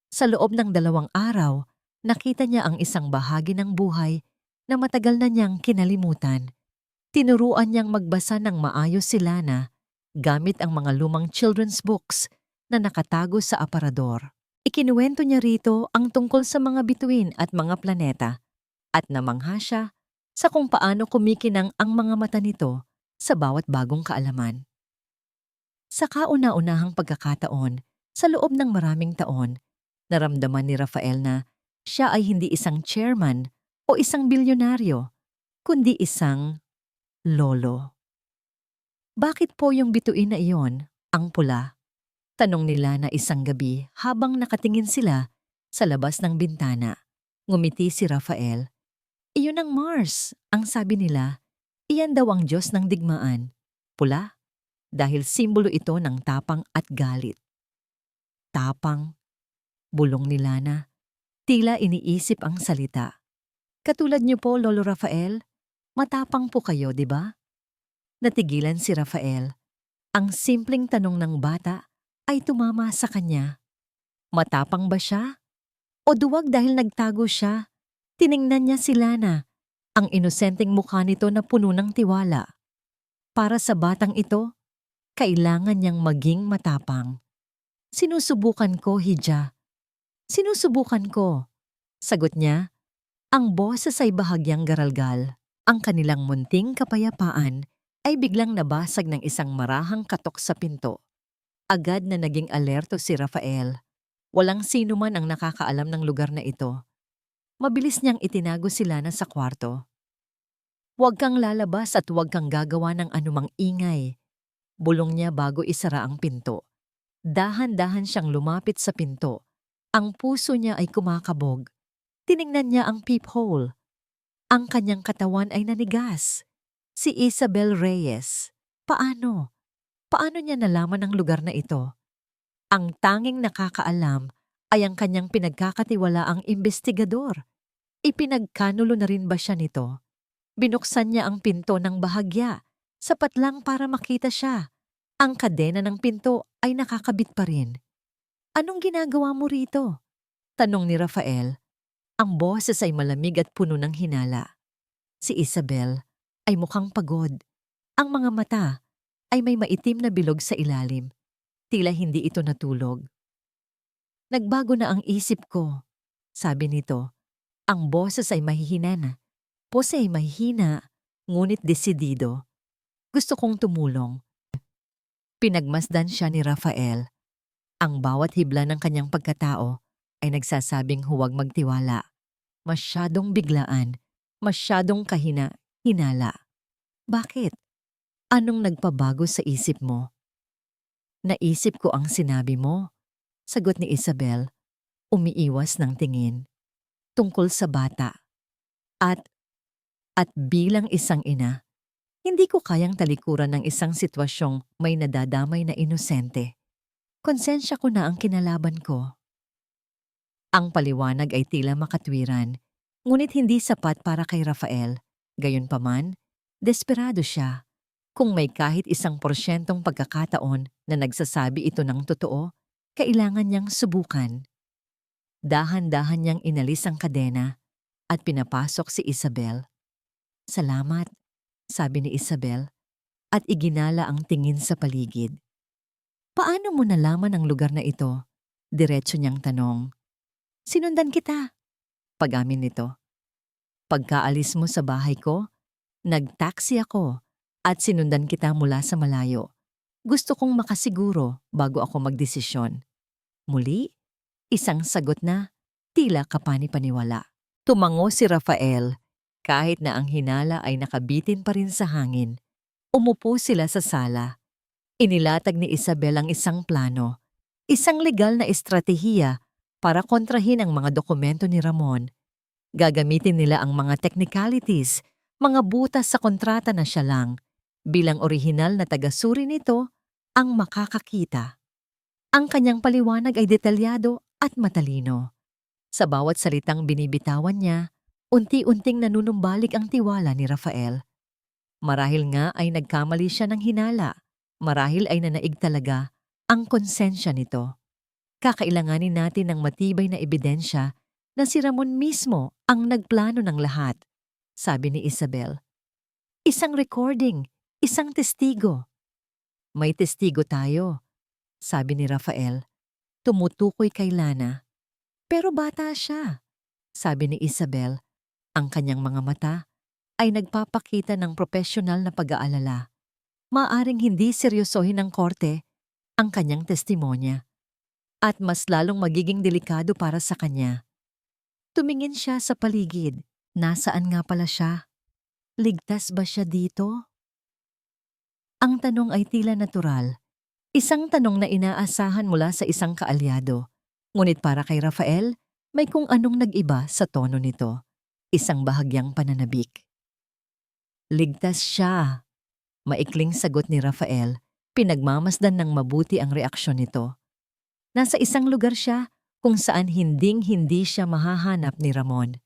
Sa loob ng 2 araw, nakita niya ang isang bahagi ng buhay na matagal na niyang kinalimutan. Tinuruan niyang magbasa ng maayos si Lana gamit ang mga lumang children's books na nakatago sa aparador. Ikinuwento niya rito ang tungkol sa mga bituin at mga planeta at namangha siya sa kung paano kumikinang ang mga mata nito sa bawat bagong kaalaman. Sa kauna-unahang pagkakataon, sa loob ng maraming taon, naramdaman ni Rafael na siya ay hindi isang chairman o isang bilyonaryo, kundi isang lolo. Bakit po yung bituin na iyon ang pula? Tanong nila na isang gabi habang nakatingin sila sa labas ng bintana. Ngumiti si Rafael. Iyon ang Mars, ang sabi nila. Iyan daw ang Diyos ng digmaan. Pula, dahil simbolo ito ng tapang at galit. Tapang, bulong ni Lana. Tila iniisip ang salita. Katulad niyo po, Lolo Rafael, matapang po kayo, di ba? Natigilan si Rafael. Ang simpleng tanong ng bata ay tumama sa kanya. Matapang ba siya? O duwag dahil nagtago siya? Tiningnan niya si Lana, ang inosenteng mukha nito na puno ng tiwala. Para sa batang ito, kailangan niyang maging matapang. Sinusubukan ko, Hija. Sinusubukan ko. Sagot niya, ang boses ay bahagyang garalgal. Ang kanilang munting kapayapaan ay biglang nabasag ng isang marahang katok sa pinto. Agad na naging alerto si Rafael. Walang sino man ang nakakaalam ng lugar na ito. Mabilis niyang itinago si Lana sa kwarto. Huwag kang lalabas at huwag kang gagawa ng anumang ingay. Bulong niya bago isara ang pinto. Dahan-dahan siyang lumapit sa pinto. Ang puso niya ay kumakabog. Tiningnan niya ang peephole. Ang kanyang katawan ay nanigas. Si Isabel Reyes. Paano? Paano niya nalaman ang lugar na ito? Ang tanging nakakaalam ay ang kanyang pinagkakatiwalaang imbestigador. Ipinagkanulo na rin ba siya nito? Binuksan niya ang pinto ng bahagya, sapat lang para makita siya. Ang kadena ng pinto ay nakakabit pa rin. Anong ginagawa mo rito? Tanong ni Rafael. Ang boses ay malamig at puno ng hinala. Si Isabel ay mukhang pagod. Ang mga mata ay may maitim na bilog sa ilalim. Tila hindi ito natulog. Nagbago na ang isip ko, sabi nito. Ang boses ay mahihina na. Pose ay mahihina, ngunit desidido. Gusto kong tumulong. Pinagmasdan siya ni Rafael. Ang bawat hibla ng kanyang pagkatao ay nagsasabing huwag magtiwala. Masyadong biglaan, masyadong hinala. Bakit? Anong nagpabago sa isip mo? Naisip ko ang sinabi mo, sagot ni Isabel, umiiwas ng tingin. Tungkol sa bata. At bilang isang ina, hindi ko kayang talikuran ng isang sitwasyong may nadadamay na inosente. Konsensya ko na ang kinalaban ko. Ang paliwanag ay tila makatwiran, ngunit hindi sapat para kay Rafael. Gayunpaman, desperado siya. Kung may kahit 1% pagkakataon na nagsasabi ito ng totoo, kailangan niyang subukan. Dahan-dahan niyang inalis ang kadena at pinapasok si Isabel. Salamat, sabi ni Isabel, at iginala ang tingin sa paligid. Paano mo nalaman ang lugar na ito? Diretso niyang tanong. Sinundan kita. Pag-amin nito. Pagkaalis mo sa bahay ko, nag-taxi ako at sinundan kita mula sa malayo. Gusto kong makasiguro bago ako magdesisyon. Muli, isang sagot na tila kapani-paniwala. Tumango si Rafael kahit na ang hinala ay nakabitin pa rin sa hangin. Umupo sila sa sala. Inilatag ni Isabel ang isang plano, isang legal na estratehiya para kontrahin ang mga dokumento ni Ramon. Gagamitin nila ang mga technicalities, mga butas sa kontrata na siya lang, bilang orihinal na tagasuri nito, ang makakakita. Ang kanyang paliwanag ay detalyado at matalino. Sa bawat salitang binibitawan niya, unti-unting nanunumbalik ang tiwala ni Rafael. Marahil nga ay nagkamali siya ng hinala, marahil ay nanaig talaga ang konsensya nito. Kakailanganin natin ng matibay na ebidensya na si Ramon mismo ang nagplano ng lahat, sabi ni Isabel. Isang recording, isang testigo. May testigo tayo, sabi ni Rafael. Tumutukoy kay Lana. Pero bata siya, sabi ni Isabel. Ang kanyang mga mata ay nagpapakita ng propesyonal na pag-aalala. Maaring hindi seryosohin ng korte ang kanyang testimonya. At mas lalong magiging delikado para sa kanya. Tumingin siya sa paligid. Nasaan nga pala siya? Ligtas ba siya dito? Ang tanong ay tila natural. Isang tanong na inaasahan mula sa isang kaalyado. Ngunit para kay Rafael, may kung anong nag-iba sa tono nito. Isang bahagyang pananabik. Ligtas siya. Maikling sagot ni Rafael, pinagmamasdan ng mabuti ang reaksyon nito. Nasa isang lugar siya kung saan hinding-hindi siya mahahanap ni Ramon.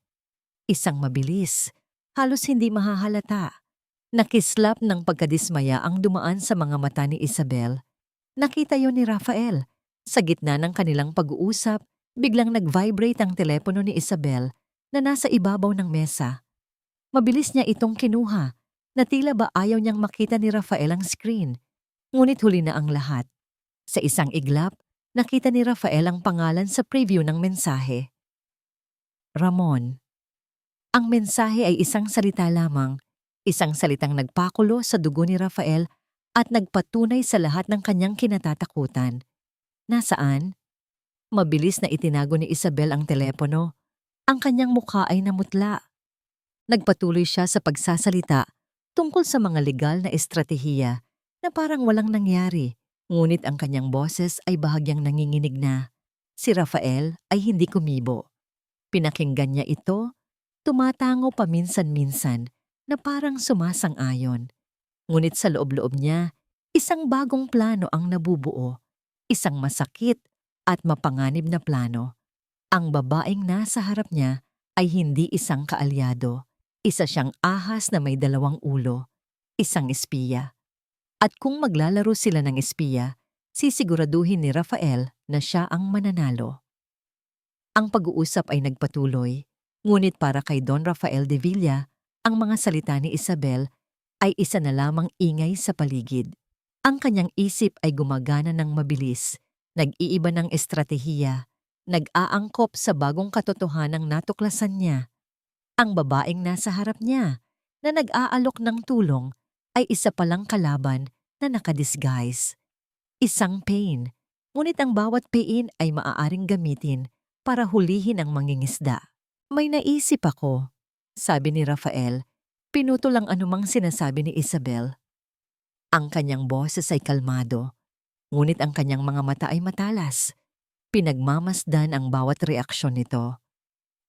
Isang mabilis, halos hindi mahahalata. Nakislap ng pagkadismaya ang dumaan sa mga mata ni Isabel. Nakita yon ni Rafael. Sa gitna ng kanilang pag-uusap, biglang nag-vibrate ang telepono ni Isabel na nasa ibabaw ng mesa. Mabilis niya itong kinuha, na tila ba ayaw niyang makita ni Rafael ang screen. Ngunit huli na ang lahat. Sa isang iglap, nakita ni Rafael ang pangalan sa preview ng mensahe. Ramon. Ang mensahe ay isang salita lamang, isang salitang nagpakulo sa dugo ni Rafael at nagpatunay sa lahat ng kanyang kinatatakutan. Nasaan? Mabilis na itinago ni Isabel ang telepono. Ang kanyang mukha ay namutla. Nagpatuloy siya sa pagsasalita tungkol sa mga legal na estratehiya na parang walang nangyari, ngunit ang kanyang boses ay bahagyang nanginginig na. Si Rafael ay hindi kumibo. Pinakinggan niya ito, tumatango paminsan-minsan na parang sumasang-ayon. Ngunit sa loob-loob niya, isang bagong plano ang nabubuo, isang masakit at mapanganib na plano. Ang babaeng nasa harap niya ay hindi isang kaalyado. Isa siyang ahas na may dalawang ulo, isang espiya. At kung maglalaro sila ng espiya, sisiguraduhin ni Rafael na siya ang mananalo. Ang pag-uusap ay nagpatuloy, ngunit para kay Don Rafael de Villa, ang mga salita ni Isabel ay isa na lamang ingay sa paligid. Ang kanyang isip ay gumagana ng mabilis, nag-iiba ng estratehiya, nag-aangkop sa bagong katotohanang natuklasan niya. Ang babaeng nasa harap niya, na nag-aalok ng tulong, ay isa palang kalaban na nakadisguise. Isang pain, ngunit ang bawat pain ay maaaring gamitin para hulihin ang mangingisda. May naisip ako, sabi ni Rafael, pinutol ang anumang sinasabi ni Isabel. Ang kanyang boses ay kalmado, ngunit ang kanyang mga mata ay matalas. Pinagmamasdan ang bawat reaksyon nito.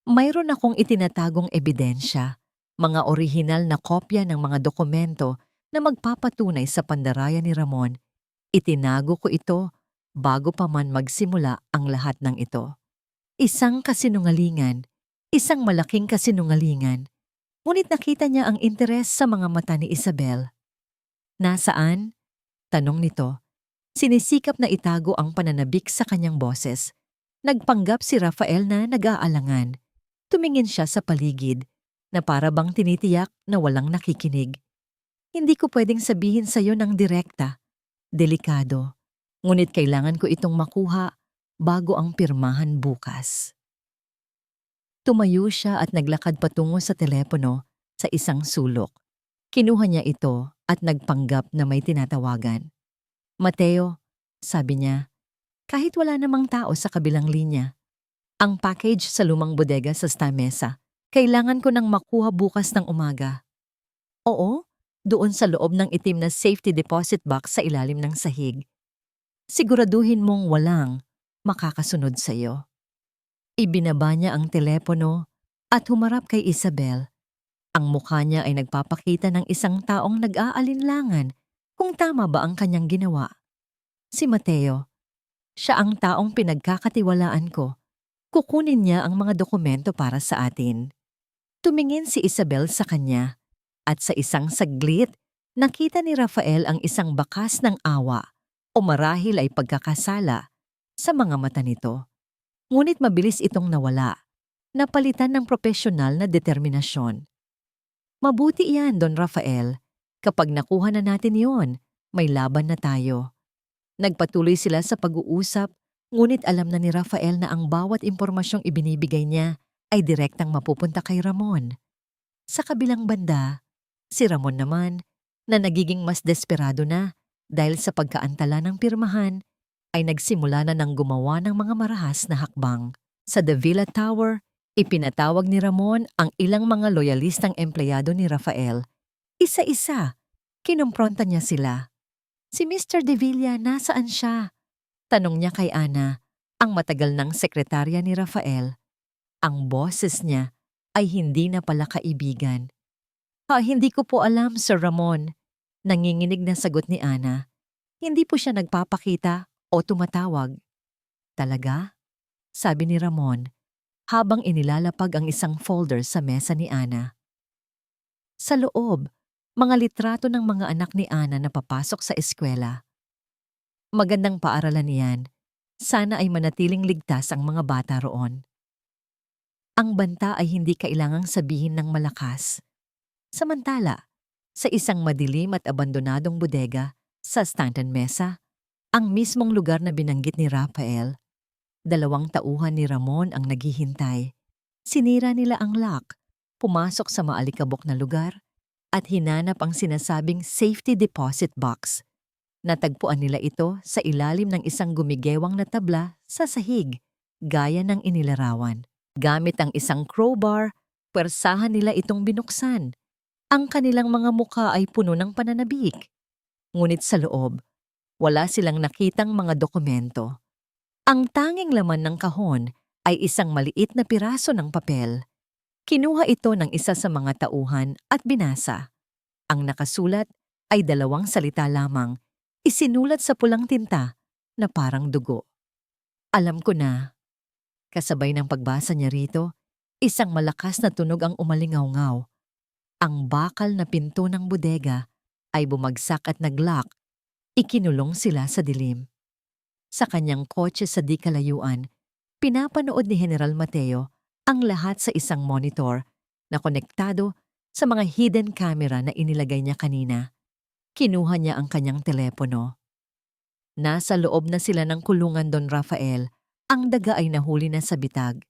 Mayroon akong itinatagong ebidensya, mga orihinal na kopya ng mga dokumento na magpapatunay sa pandaraya ni Ramon. Itinago ko ito bago pa man magsimula ang lahat ng ito. Isang kasinungalingan, isang malaking kasinungalingan. Ngunit nakita niya ang interes sa mga mata ni Isabel. Nasaan? Tanong nito. Sinisikap na itago ang pananabik sa kanyang boses. Nagpanggap si Rafael na nag-aalangan. Tumingin siya sa paligid na para bang tinitiyak na walang nakikinig. Hindi ko pwedeng sabihin sa iyo ng direkta. Delikado. Ngunit kailangan ko itong makuha bago ang pirmahan bukas. Tumayo siya at naglakad patungo sa telepono sa isang sulok. Kinuha niya ito at nagpanggap na may tinatawagan. Mateo, sabi niya, kahit wala namang tao sa kabilang linya. Ang package sa lumang bodega sa Stamesa. Kailangan ko nang makuha bukas ng umaga. Oo, doon sa loob ng itim na safety deposit box sa ilalim ng sahig. Siguraduhin mong walang makakasunod sa iyo. Ibinaba niya ang telepono at humarap kay Isabel. Ang mukha niya ay nagpapakita ng isang taong nag-aalinlangan kung tama ba ang kanyang ginawa. Si Mateo, siya ang taong pinagkakatiwalaan ko. Kukunin niya ang mga dokumento para sa atin. Tumingin si Isabel sa kanya at sa isang saglit, nakita ni Rafael ang isang bakas ng awa o marahil ay pagkakasala sa mga mata nito. Ngunit mabilis itong nawala, napalitan ng propesyonal na determinasyon. Mabuti yan, Don Rafael. Kapag nakuha na natin yon, may laban na tayo. Nagpatuloy sila sa pag-uusap, ngunit alam na ni Rafael na ang bawat impormasyong ibinibigay niya ay direktang mapupunta kay Ramon. Sa kabilang banda, si Ramon naman, na nagiging mas desperado na dahil sa pagkaantala ng pirmahan, ay nagsimula na ng gumawa ng mga marahas na hakbang. Sa The Villa Tower, ipinatawag ni Ramon ang ilang mga loyalistang empleyado ni Rafael. Isa-isa, kinumpronta niya sila. Si Mr. De Villa, nasaan siya? Tanong niya kay Ana, ang matagal ng sekretarya ni Rafael. Ang boses niya ay hindi na pala kaibigan. Hindi ko po alam, Sir Ramon. Nanginginig na sagot ni Ana. Hindi po siya nagpapakita o tumatawag. Talaga? Sabi ni Ramon, habang inilalapag ang isang folder sa mesa ni Ana. Sa loob, mga litrato ng mga anak ni Ana na papasok sa eskwela. Magandang paaralan niyan. Sana ay manatiling ligtas ang mga bata roon. Ang banta ay hindi kailangang sabihin ng malakas. Samantala, sa isang madilim at abandonadong bodega sa Stanton Mesa, ang mismong lugar na binanggit ni Rafael, 2 tauhan ni Ramon ang naghihintay. Sinira nila ang lock, pumasok sa maalikabok na lugar, at hinanap ang sinasabing safety deposit box. Natagpuan nila ito sa ilalim ng isang gumigewang na tabla sa sahig, gaya ng inilarawan. Gamit ang isang crowbar, pwersahan nila itong binuksan. Ang kanilang mga mukha ay puno ng pananabik. Ngunit sa loob, wala silang nakitang mga dokumento. Ang tanging laman ng kahon ay isang maliit na piraso ng papel. Kinuha ito ng isa sa mga tauhan at binasa. Ang nakasulat ay 2 salita lamang, isinulat sa pulang tinta na parang dugo. Alam ko na. Kasabay ng pagbasa niya rito, isang malakas na tunog ang umalingaw-ngaw. Ang bakal na pinto ng bodega ay bumagsak at naglock. Ikinulong sila sa dilim. Sa kanyang kotse sa di kalayuan, pinapanood ni General Mateo ang lahat sa isang monitor na konektado sa mga hidden camera na inilagay niya kanina. Kinuha niya ang kanyang telepono. Nasa loob na sila ng kulungan, Don Rafael. Ang daga ay nahuli na sa bitag.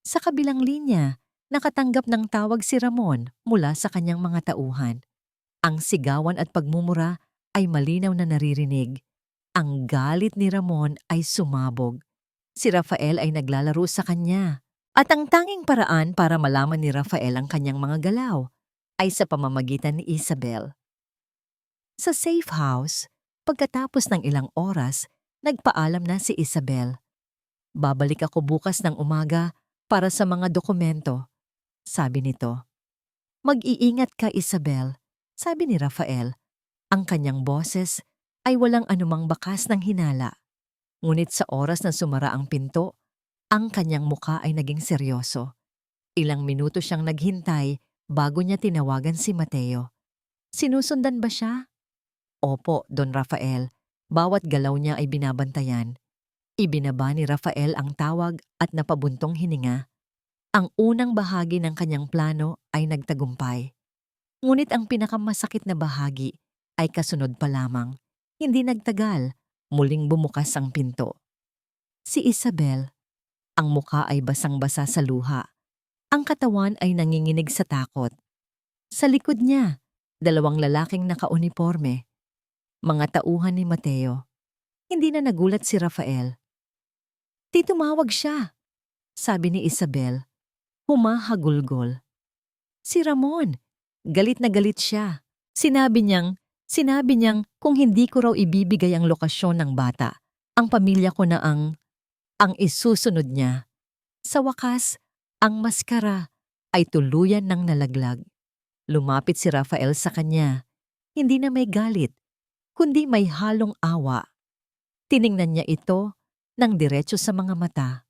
Sa kabilang linya, nakatanggap ng tawag si Ramon mula sa kanyang mga tauhan. Ang sigawan at pagmumura ay malinaw na naririnig. Ang galit ni Ramon ay sumabog. Si Rafael ay naglalaro sa kanya. At ang tanging paraan para malaman ni Rafael ang kanyang mga galaw ay sa pamamagitan ni Isabel. Sa safe house, pagkatapos ng ilang oras, nagpaalam na si Isabel. Babalik ako bukas ng umaga para sa mga dokumento, sabi nito. Mag-iingat ka, Isabel, sabi ni Rafael. Ang kanyang boses ay walang anumang bakas ng hinala. Ngunit sa oras na sumara ang pinto, ang kanyang mukha ay naging seryoso. Ilang minuto siyang naghintay bago niya tinawagan si Mateo. Sinusundan ba siya? Opo, Don Rafael. Bawat galaw niya ay binabantayan. Ibinaba ni Rafael ang tawag at napabuntong hininga. Ang unang bahagi ng kanyang plano ay nagtagumpay. Ngunit ang pinakamasakit na bahagi ay kasunod pa lamang. Hindi nagtagal, muling bumukas ang pinto. Si Isabel, ang mukha ay basang-basa sa luha. Ang katawan ay nanginginig sa takot. Sa likod niya, 2 lalaking nakauniporme. Mga tauhan ni Mateo. Hindi na nagulat si Rafael. Di tumawag siya, sabi ni Isabel. Humahagulgol. Si Ramon, galit na galit siya. Sinabi niyang kung hindi ko raw ibibigay ang lokasyon ng bata, ang pamilya ko na ang isusunod niya. Sa wakas, ang maskara ay tuluyan ng nalaglag. Lumapit si Rafael sa kanya, hindi na may galit, kundi may halong awa. Tiningnan niya ito ng diretso sa mga mata.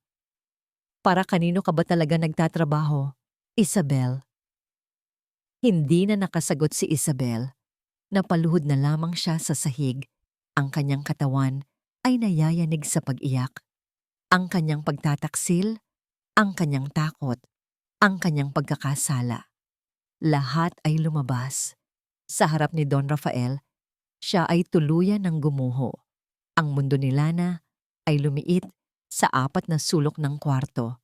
Para kanino ka ba talaga nagtatrabaho, Isabel? Hindi na nakasagot si Isabel. Napaluhod na lamang siya sa sahig. Ang kanyang katawan ay nayayanig sa pag-iyak. Ang kanyang pagtataksil, ang kanyang takot, ang kanyang pagkakasala. Lahat ay lumabas. Sa harap ni Don Rafael, siya ay tuluyan ng gumuho. Ang mundo ni Lana ay lumiit sa apat na sulok ng kwarto.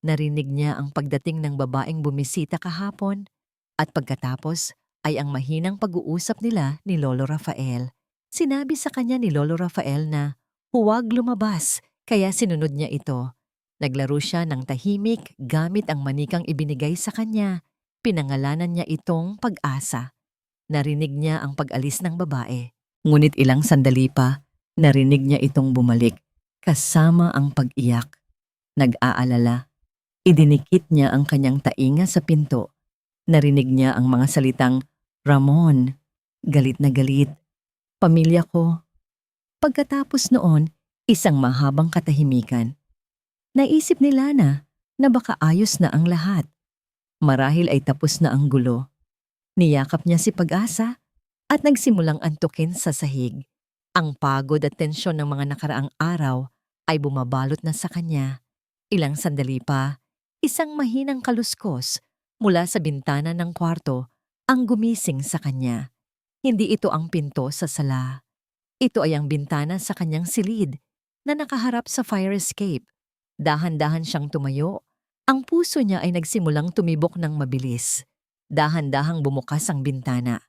Narinig niya ang pagdating ng babaeng bumisita kahapon at pagkatapos ay ang mahinang pag-uusap nila ni Lolo Rafael. Sinabi sa kanya ni Lolo Rafael na huwag lumabas kaya sinunod niya ito. Naglaro siya ng tahimik gamit ang manikang ibinigay sa kanya. Pinangalanan niya itong Pag-asa. Narinig niya ang pag-alis ng babae. Ngunit ilang sandali pa, narinig niya itong bumalik kasama ang pag-iyak. Nag-aalala. Idinikit niya ang kanyang tainga sa pinto. Narinig niya ang mga salitang, "Ramon, galit na galit. Pamilya ko." Pagkatapos noon, isang mahabang katahimikan. Naisip ni Lana na baka ayos na ang lahat. Marahil ay tapos na ang gulo. Niyakap niya si Pag-asa at nagsimulang antukin sa sahig. Ang pagod at tensyon ng mga nakaraang araw ay bumabalot na sa kanya. Ilang sandali pa, isang mahinang kaluskos mula sa bintana ng kwarto ang gumising sa kanya. Hindi ito ang pinto sa sala. Ito ay ang bintana sa kanyang silid na nakaharap sa fire escape. Dahan-dahan siyang tumayo. Ang puso niya ay nagsimulang tumibok ng mabilis. Dahan-dahang bumukas ang bintana.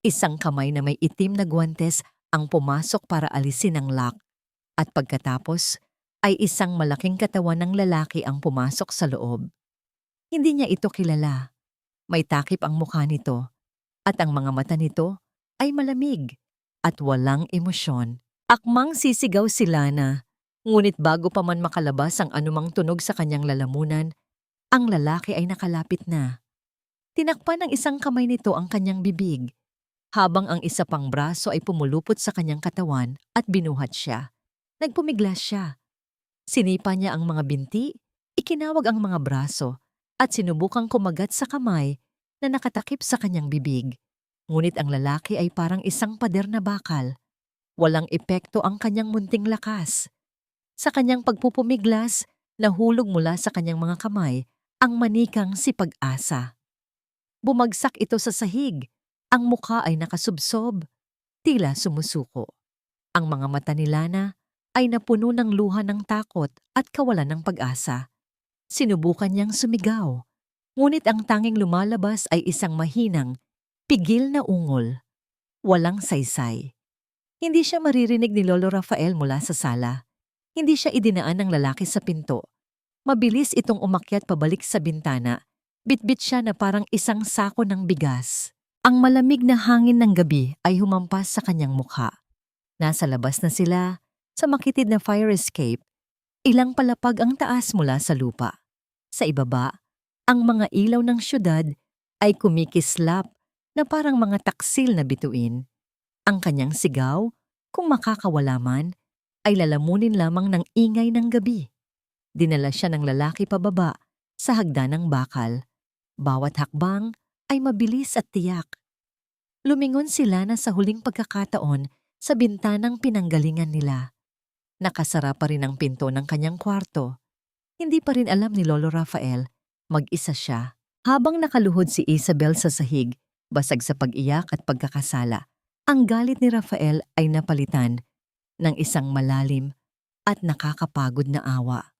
Isang kamay na may itim na guwantes ang pumasok para alisin ang lock. At pagkatapos ay isang malaking katawan ng lalaki ang pumasok sa loob. Hindi niya ito kilala. May takip ang mukha nito at ang mga mata nito ay malamig at walang emosyon. Akmang sisigaw si Lana, ngunit bago pa man makalabas ang anumang tunog sa kanyang lalamunan, ang lalaki ay nakalapit na. Tinakpan ng isang kamay nito ang kanyang bibig, habang ang isa pang braso ay pumulupot sa kanyang katawan at binuhat siya. Nagpumiglas siya. Sinipa niya ang mga binti, ikinawag ang mga braso, at sinubukang kumagat sa kamay na nakatakip sa kanyang bibig. Ngunit ang lalaki ay parang isang pader na bakal. Walang epekto ang kanyang munting lakas. Sa kanyang pagpupumiglas, nahulog mula sa kanyang mga kamay ang manikang si Pag-asa. Bumagsak ito sa sahig. Ang mukha ay nakasubsob, tila sumusuko. Ang mga mata ni Lana ay napuno ng luha ng takot at kawalan ng pag-asa. Sinubukan niyang sumigaw, ngunit ang tanging lumalabas ay isang mahinang, pigil na ungol. Walang saysay. Hindi siya maririnig ni Lolo Rafael mula sa sala. Hindi siya idinaan ng lalaki sa pinto. Mabilis itong umakyat pabalik sa bintana. Bitbit siya na parang isang sako ng bigas. Ang malamig na hangin ng gabi ay humampas sa kanyang mukha. Nasa labas na sila, sa makitid na fire escape. Ilang palapag ang taas mula sa lupa. Sa ibaba, ang mga ilaw ng syudad ay kumikislap na parang mga taksil na bituin. Ang kanyang sigaw, kung makakawala man, ay lalamunin lamang ng ingay ng gabi. Dinala siya ng lalaki pababa sa hagdanang bakal. Bawat hakbang ay mabilis at tiyak. Lumingon sila na sa huling pagkakataon sa bintanang pinanggalingan nila. Nakasara pa rin ang pinto ng kanyang kwarto. Hindi pa rin alam ni Lolo Rafael, mag-isa siya. Habang nakaluhod si Isabel sa sahig, basag sa pag-iyak at pagkakasala, ang galit ni Rafael ay napalitan ng isang malalim at nakakapagod na awa.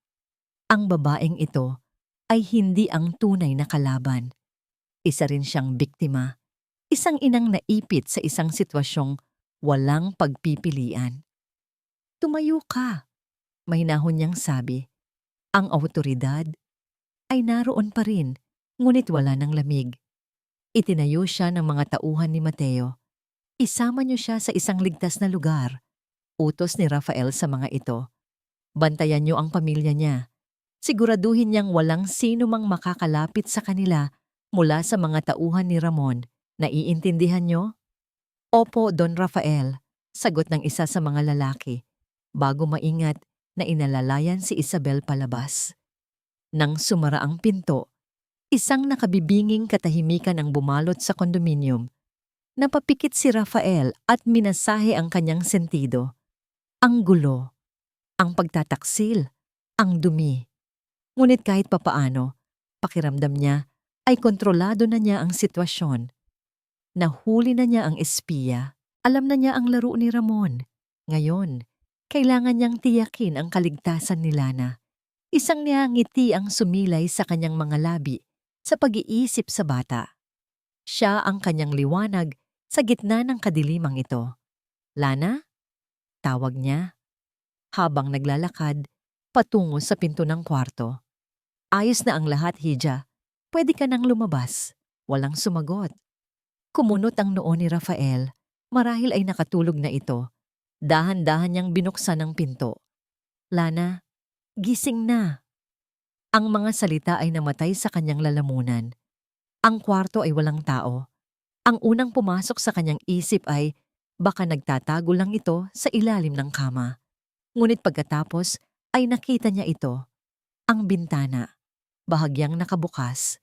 Ang babaeng ito ay hindi ang tunay na kalaban. Isa rin siyang biktima, isang inang naipit sa isang sitwasyong walang pagpipilian. "Tumayo ka," mahinahon niyang sabi. Ang awtoridad ay naroon pa rin, ngunit wala ng lamig. Itinayo siya ng mga tauhan ni Mateo. "Isama niyo siya sa isang ligtas na lugar." Utos ni Rafael sa mga ito. "Bantayan niyo ang pamilya niya. Siguraduhin niyang walang sino mang makakalapit sa kanila mula sa mga tauhan ni Ramon. Naiintindihan niyo? Opo, Don Rafael, sagot ng isa sa mga lalaki, bago maingat na inalalayan si Isabel palabas. Nang sumara ang pinto, isang nakabibinging katahimikan ang bumalot sa kondominium. Napapikit si Rafael at minasahe ang kanyang sentido. Ang gulo, ang pagtataksil, ang dumi. Ngunit kahit papaano, pakiramdam niya ay kontrolado na niya ang sitwasyon. Nahuli na niya ang espiya. Alam na niya ang laro ni Ramon. Ngayon, kailangan niyang tiyakin ang kaligtasan ni Lana. Isang ngiti ang sumilay sa kanyang mga labi sa pag-iisip sa bata. Siya ang kanyang liwanag sa gitna ng kadilimang ito. Lana? Tawag niya. Habang naglalakad, patungo sa pinto ng kwarto. Ayos na ang lahat, Hija. Pwede ka nang lumabas. Walang sumagot. Kumunot ang noo ni Rafael. Marahil ay nakatulog na ito. Dahan-dahan niyang binuksan ang pinto. Lana, gising na. Ang mga salita ay namatay sa kanyang lalamunan. Ang kwarto ay walang tao. Ang unang pumasok sa kanyang isip ay baka nagtatago lang ito sa ilalim ng kama. Ngunit pagkatapos ay nakita niya ito. Ang bintana, bahagyang nakabukas.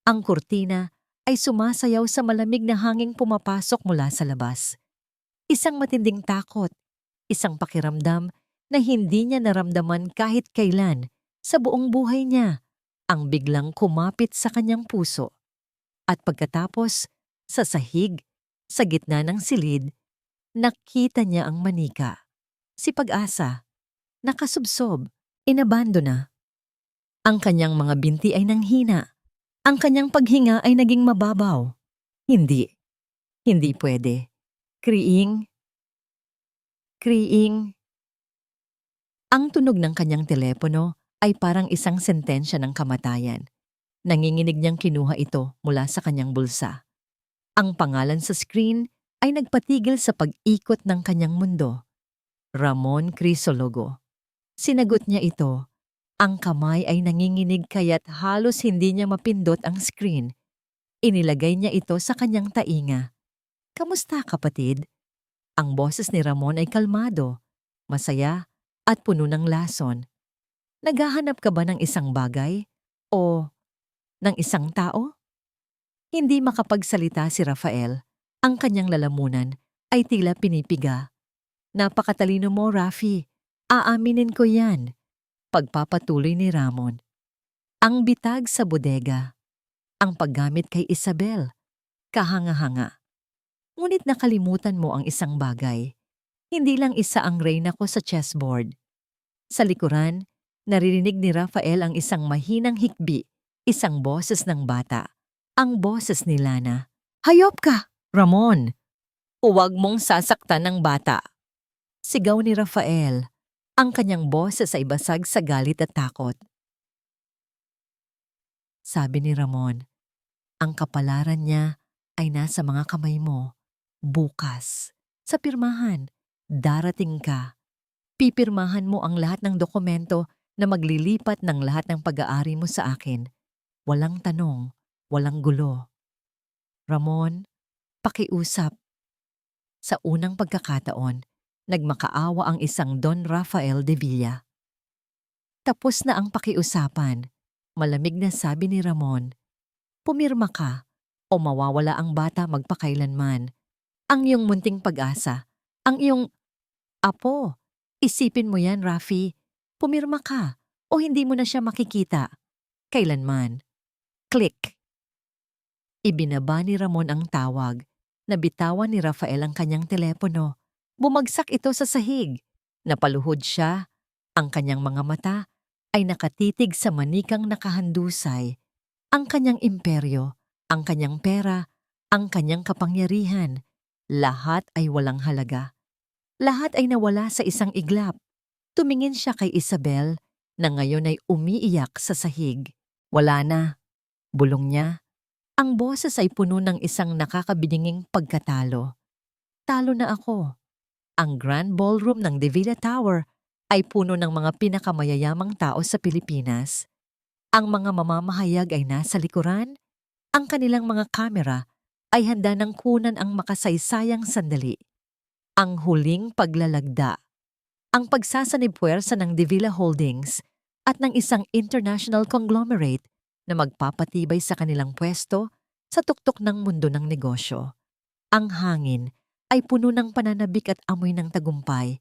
Ang kurtina ay sumasayaw sa malamig na hanging pumapasok mula sa labas. Isang matinding takot, isang pakiramdam na hindi niya naramdaman kahit kailan sa buong buhay niya, ang biglang kumapit sa kanyang puso. At pagkatapos, sa sahig, sa gitna ng silid, nakita niya ang manika. Si Pag-asa, nakasubsob, inabandona. Ang kanyang mga binti ay nanghina. Ang kanyang paghinga ay naging mababaw. Hindi pwede. Kriing. Ang tunog ng kanyang telepono ay parang isang sentensya ng kamatayan. Nanginginig niyang kinuha ito mula sa kanyang bulsa. Ang pangalan sa screen ay nagpatigil sa pag-ikot ng kanyang mundo. Ramon Crisologo. Sinagot niya ito. Ang kamay ay nanginginig kaya't halos hindi niya mapindot ang screen. Inilagay niya ito sa kanyang tainga. Kamusta, kapatid? Ang boses ni Ramon ay kalmado, masaya at puno ng lason. Naghahanap ka ba ng isang bagay? O ng isang tao? Hindi makapagsalita si Rafael. Ang kanyang lalamunan ay tila pinipiga. Napakatalino mo, Rafi. Aaminin ko yan. Pagpapatuloy ni Ramon. Ang bitag sa bodega. Ang paggamit kay Isabel. Kahanga-hanga. Ngunit nakalimutan mo ang isang bagay. Hindi lang isa ang reyna ko sa chessboard. Sa likuran, naririnig ni Rafael ang isang mahinang hikbi, isang boses ng bata. Ang boses ni Lana. Hayop ka, Ramon! Huwag mong sasaktan ng bata. Sigaw ni Rafael. Ang kanyang boses ay basag sa galit at takot. Sabi ni Ramon, ang kapalaran niya ay nasa mga kamay mo. Bukas, sa pirmahan, darating ka. Pipirmahan mo ang lahat ng dokumento na maglilipat ng lahat ng pag-aari mo sa akin. Walang tanong, walang gulo. Ramon, pakiusap. Sa unang pagkakataon, nagmakaawa ang isang Don Rafael de Villa. Tapos na ang pakiusapan. Malamig na sabi ni Ramon, pumirma ka o mawawala ang bata magpakailanman. Ang iyong munting pag-asa, ang iyong... Apo, isipin mo yan, Rafi. Pumirma ka o hindi mo na siya makikita. Kailanman. Click. Ibinaba ni Ramon ang tawag. Nabitawan ni Rafael ang kanyang telepono. Bumagsak ito sa sahig. Napaluhod siya. Ang kanyang mga mata ay nakatitig sa manikang nakahandusay. Ang kanyang imperyo, ang kanyang pera, ang kanyang kapangyarihan. Lahat ay walang halaga. Lahat ay nawala sa isang iglap. Tumingin siya kay Isabel na ngayon ay umiiyak sa sahig. Wala na. Bulong niya. Ang boses ay puno ng isang nakakabininging pagkatalo. Talo na ako. Ang Grand Ballroom ng De Villa Tower ay puno ng mga pinakamayayamang tao sa Pilipinas. Ang mga mamamahayag ay nasa likuran, ang kanilang mga kamera ay handa ng kunan ang makasaysayang sandali. Ang huling paglalagda, ang pagsasanib-puwersa ng De Villa Holdings at ng isang international conglomerate na magpapatibay sa kanilang pwesto sa tuktok ng mundo ng negosyo. Ang hangin ay puno ng pananabik at amoy ng tagumpay.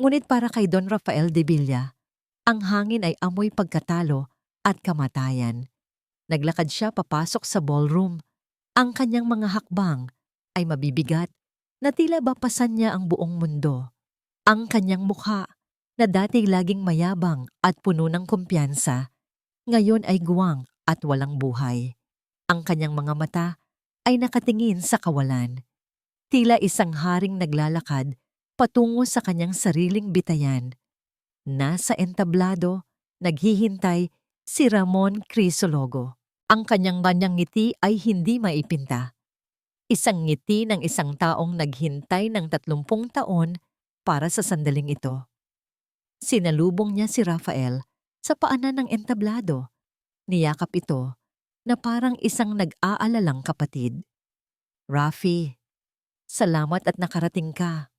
Ngunit para kay Don Rafael de Villa, ang hangin ay amoy pagkatalo at kamatayan. Naglakad siya papasok sa ballroom. Ang kanyang mga hakbang ay mabibigat na tila bapasan niya ang buong mundo. Ang kanyang mukha na dati laging mayabang at puno ng kumpiyansa, ngayon ay guwang at walang buhay. Ang kanyang mga mata ay nakatingin sa kawalan. Tila isang haring naglalakad patungo sa kanyang sariling bitayan. Nasa entablado, naghihintay si Ramon Crisologo. Ang kanyang ngiti ay hindi maipinta. Isang ngiti ng isang taong naghintay ng 30 taon para sa sandaling ito. Sinalubong niya si Rafael sa paanan ng entablado. Niyakap ito na parang isang nag-aalalang kapatid. "Rafi, salamat at nakarating ka,"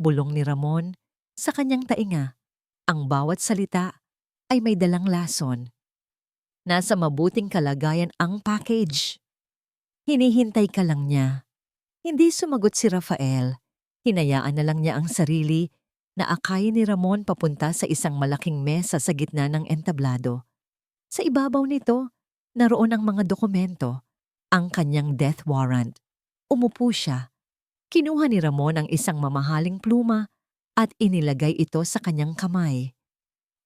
bulong ni Ramon sa kanyang tainga. Ang bawat salita ay may dalang lason. Nasa mabuting kalagayan ang package. Hinihintay ka lang niya. Hindi sumagot si Rafael. Hinayaan na lang niya ang sarili na akayin ni Ramon papunta sa isang malaking mesa sa gitna ng entablado. Sa ibabaw nito, naroon ang mga dokumento, ang kanyang death warrant. Umupo siya. Kinuha ni Ramon ang isang mamahaling pluma at inilagay ito sa kanyang kamay.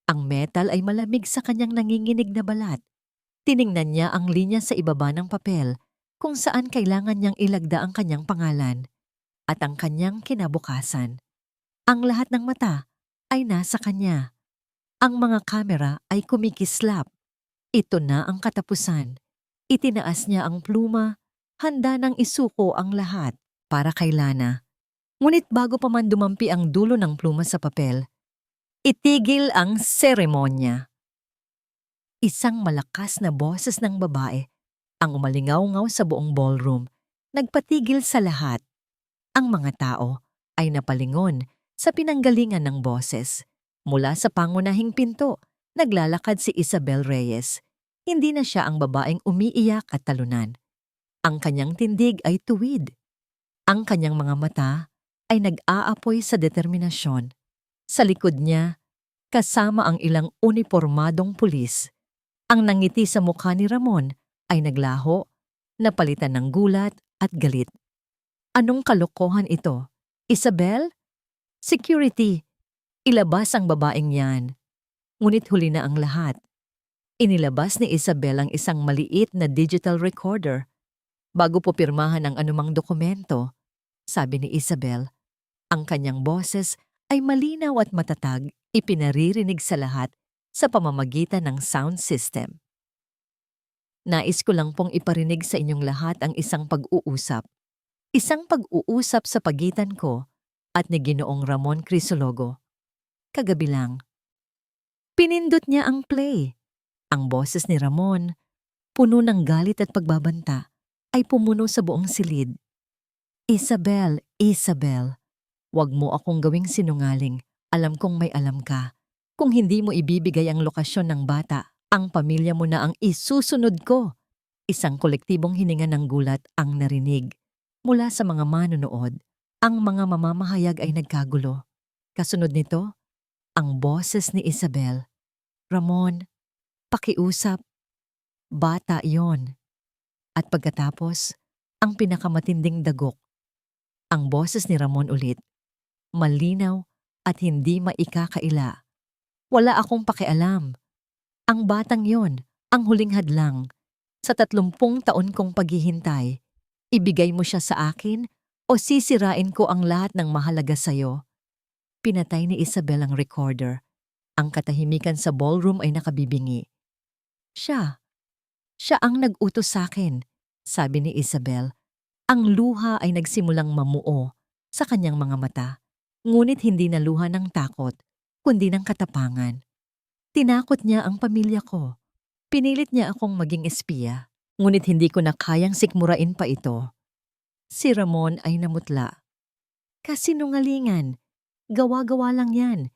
Ang metal ay malamig sa kanyang nanginginig na balat. Tiningnan niya ang linya sa ibaba ng papel kung saan kailangan niyang ilagda ang kanyang pangalan at ang kanyang kinabukasan. Ang lahat ng mata ay nasa kanya. Ang mga kamera ay kumikislap. Ito na ang katapusan. Itinaas niya ang pluma, handa nang isuko ang lahat para kay Lana. Ngunit bago pa man dumampi ang dulo ng pluma sa papel, itigil ang seremonya. Isang malakas na boses ng babae ang umalingaw-ngaw sa buong ballroom, nagpatigil sa lahat. Ang mga tao ay napalingon sa pinanggalingan ng boses. Mula sa pangunahing pinto, naglalakad si Isabel Reyes. Hindi na siya ang babaeng umiiyak at talunan. Ang kanyang tindig ay tuwid. Ang kanyang mga mata ay nag-aapoy sa determinasyon. Sa likod niya, kasama ang ilang unipormadong pulis. Ang nangiti sa mukha ni Ramon ay naglaho, napalitan ng gulat at galit. Anong kalokohan ito? Isabel? Security! Ilabas ang babaeng yan. Ngunit huli na ang lahat. Inilabas ni Isabel ang isang maliit na digital recorder. Bago po pirmahan ang anumang dokumento, sabi ni Isabel, ang kanyang boses ay malinaw at matatag, ipinaririnig sa lahat sa pamamagitan ng sound system. Nais ko lang pong iparinig sa inyong lahat ang isang pag-uusap. Isang pag-uusap sa pagitan ko at ni Ginoong Ramon Crisologo. Kagabi lang. Pinindot niya ang play. Ang boses ni Ramon, puno ng galit at pagbabanta, ay pumuno sa buong silid. Isabel, Isabel, wag mo akong gawing sinungaling. Alam kong may alam ka. Kung hindi mo ibibigay ang lokasyon ng bata, ang pamilya mo na ang isusunod ko. Isang kolektibong hininga ng gulat ang narinig. Mula sa mga manonood, ang mga mamamahayag ay nagkagulo. Kasunod nito, ang boses ni Isabel. Ramon, pakiusap. Bata yon. At pagkatapos, ang pinakamatinding dagok. Ang boses ni Ramon ulit. Malinaw at hindi maikakaila. Wala akong pakialam. Ang batang yon, ang huling hadlang. Sa 30 taon kong paghihintay, ibigay mo siya sa akin o sisirain ko ang lahat ng mahalaga sa'yo. Pinatay ni Isabel ang recorder. Ang katahimikan sa ballroom ay nakabibingi. Siya ang nag-utos sa'kin, sabi ni Isabel. Ang luha ay nagsimulang mamuo sa kanyang mga mata. Ngunit hindi na luha ng takot, kundi ng katapangan. Tinakot niya ang pamilya ko. Pinilit niya akong maging espiya, ngunit hindi ko na kayang sikmurain pa ito. Si Ramon ay namutla. Kasinungalingan. Gawa-gawa lang yan.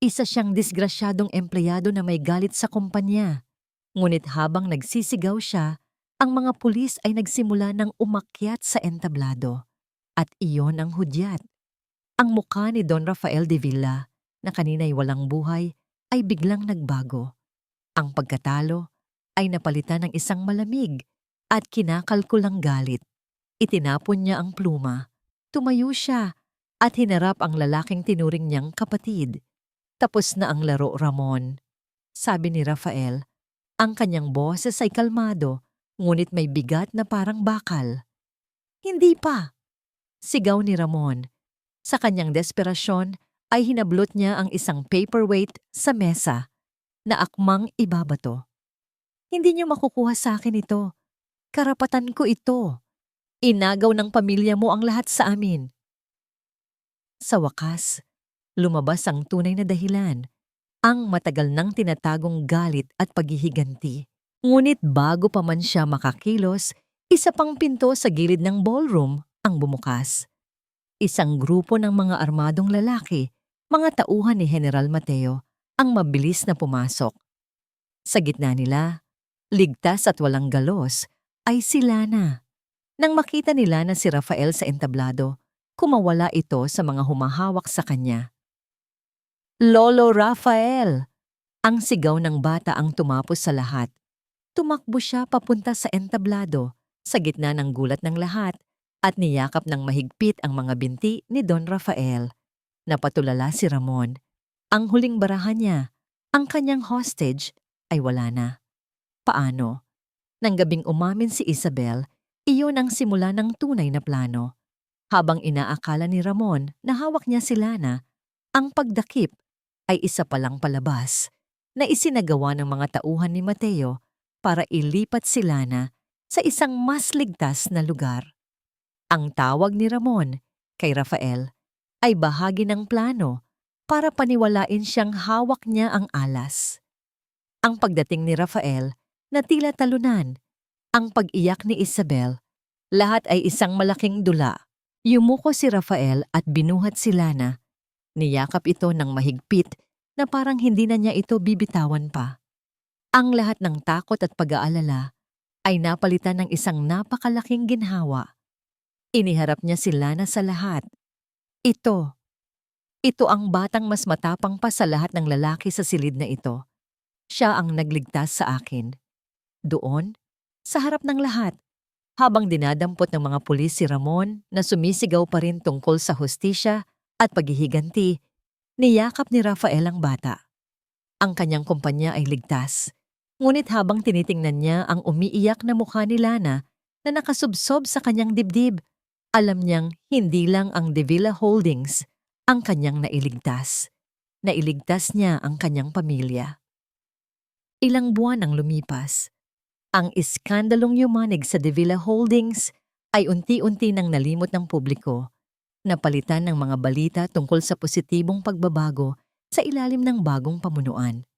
Isa siyang disgrasyadong empleyado na may galit sa kumpanya. Ngunit habang nagsisigaw siya, ang mga pulis ay nagsimula ng umakyat sa entablado. At iyon ang hudyat. Ang mukha ni Don Rafael de Villa, na kanina'y walang buhay, ay biglang nagbago. Ang pagkatalo ay napalitan ng isang malamig at kinakalkulang galit. Itinapon niya ang pluma. Tumayo siya at hinarap ang lalaking tinuring niyang kapatid. Tapos na ang laro, Ramon. Sabi ni Rafael. Ang kanyang boses ay kalmado, ngunit may bigat na parang bakal. Hindi pa! Sigaw ni Ramon. Sa kanyang desperasyon ay hinablot niya ang isang paperweight sa mesa na akmang ibabato. Hindi niyo makukuha sa akin ito. Karapatan ko ito. Inagaw ng pamilya mo ang lahat sa amin. Sa wakas, lumabas ang tunay na dahilan, ang matagal nang tinatagong galit at paghihiganti. Ngunit bago pa man siya makakilos, isa pang pinto sa gilid ng ballroom ang bumukas. Isang grupo ng mga armadong lalaki, mga tauhan ni General Mateo, ang mabilis na pumasok. Sa gitna nila, ligtas at walang galos, ay si Lana. Nang makita nila na si Rafael sa entablado, kumawala ito sa mga humahawak sa kanya. Lolo Rafael! Ang sigaw ng bata ang tumapos sa lahat. Tumakbo siya papunta sa entablado, sa gitna ng gulat ng lahat, at niyakap ng mahigpit ang mga binti ni Don Rafael. Napatulala si Ramon. Ang huling barahan niya, ang kanyang hostage, ay wala na. Paano? Nang gabing umamin si Isabel, iyon ang simula ng tunay na plano. Habang inaakala ni Ramon na hawak niya si Lana, ang pagdakip ay isa palang palabas na isinagawa ng mga tauhan ni Mateo para ilipat si Lana sa isang mas ligtas na lugar. Ang tawag ni Ramon kay Rafael ay bahagi ng plano para paniwalain siyang hawak niya ang alas. Ang pagdating ni Rafael na tila talunan, ang pag-iyak ni Isabel, lahat ay isang malaking dula. Yumuko si Rafael at binuhat si Lana. Niyakap ito ng mahigpit na parang hindi na niya ito bibitawan pa. Ang lahat ng takot at pag-aalala ay napalitan ng isang napakalaking ginhawa. Iniharap niya si Lana sa lahat. Ito ang batang mas matapang pa sa lahat ng lalaki sa silid na ito. Siya ang nagligtas sa akin. Doon, sa harap ng lahat, habang dinadampot ng mga pulis si Ramon na sumisigaw pa rin tungkol sa hustisya at paghihiganti, niyakap ni Rafael ang bata. Ang kanyang kumpanya ay ligtas. Ngunit habang tinitingnan niya ang umiiyak na mukha ni Lana na nakasubsob sa kanyang dibdib, alam niyang hindi lang ang De Villa Holdings ang kanyang nailigtas. Nailigtas niya ang kanyang pamilya. Ilang buwan ang lumipas. Ang iskandalong yumanig sa De Villa Holdings ay unti-unti nang nalimot ng publiko. Napalitan ng mga balita tungkol sa positibong pagbabago sa ilalim ng bagong pamunuan.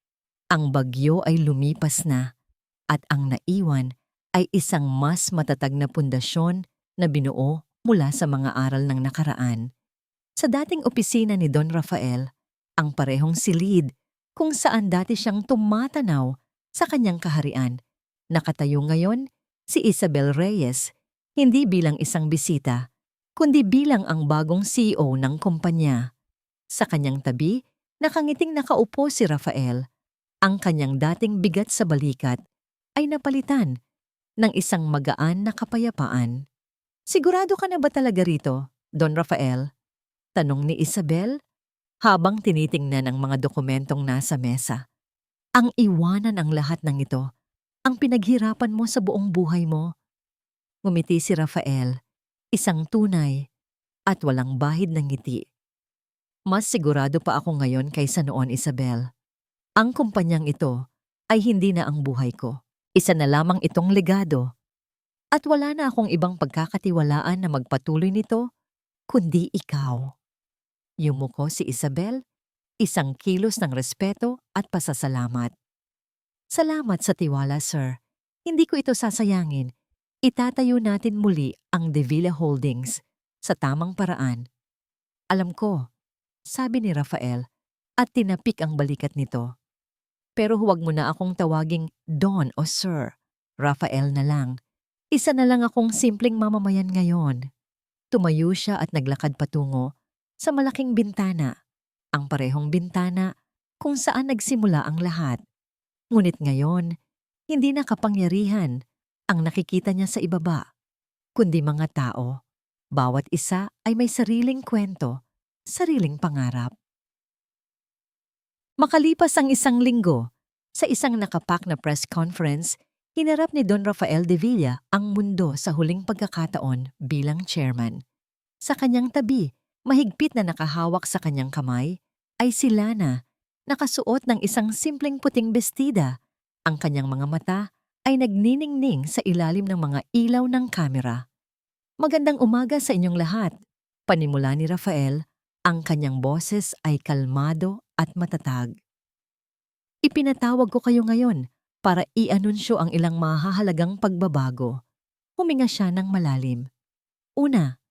Ang bagyo ay lumipas na at ang naiwan ay isang mas matatag na pundasyon na binuo mula sa mga aral ng nakaraan. Sa dating opisina ni Don Rafael, ang parehong silid kung saan dati siyang tumatanaw sa kanyang kaharian, nakatayo ngayon si Isabel Reyes, hindi bilang isang bisita, kundi bilang ang bagong CEO ng kumpanya. Sa kanyang tabi, nakangiting nakaupo si Rafael. Ang kanyang dating bigat sa balikat ay napalitan ng isang magaan na kapayapaan. Sigurado ka na ba talaga rito, Don Rafael? Tanong ni Isabel habang tinitingnan ang mga dokumentong nasa mesa. Ang iwanan ang lahat ng ito, ang pinaghirapan mo sa buong buhay mo. Ngumiti si Rafael, isang tunay at walang bahid ng ngiti. Mas sigurado pa ako ngayon kaysa noon, Isabel. Ang kumpanyang ito ay hindi na ang buhay ko. Isa na lamang itong legado. At wala na akong ibang pagkakatiwalaan na magpatuloy nito, kundi ikaw. Yumuko si Isabel Isang kilos ng respeto at pasasalamat. Salamat sa tiwala, sir. Hindi ko ito sasayangin. Itatayo natin muli ang De Villa Holdings sa tamang paraan. Alam ko, sabi ni Rafael at tinapik ang balikat nito. Pero huwag mo na akong tawaging Don o Sir. Rafael na lang. Isa na lang akong simpleng mamamayan ngayon. Tumayo siya at naglakad patungo sa malaking bintana. Ang parehong bintana kung saan nagsimula ang lahat. Ngunit ngayon, hindi na kapangyarihan ang nakikita niya sa ibaba, kundi mga tao. Bawat isa ay may sariling kwento, sariling pangarap. Makalipas ang isang linggo, sa isang nakapak na press conference, hinarap ni Don Rafael de Villa ang mundo sa huling pagkakataon bilang chairman. Sa kanyang tabi, mahigpit na nakahawak sa kanyang kamay, ay si Lana, nakasuot ng isang simpleng puting bestida. Ang kanyang mga mata ay nagniningning sa ilalim ng mga ilaw ng kamera. Magandang umaga sa inyong lahat. Panimula ni Rafael, ang kanyang boses ay kalmado at matatag. Ipinatawag ko kayo ngayon para i-anunsyo ang ilang mahahalagang pagbabago. Huminga siya ng malalim. Una,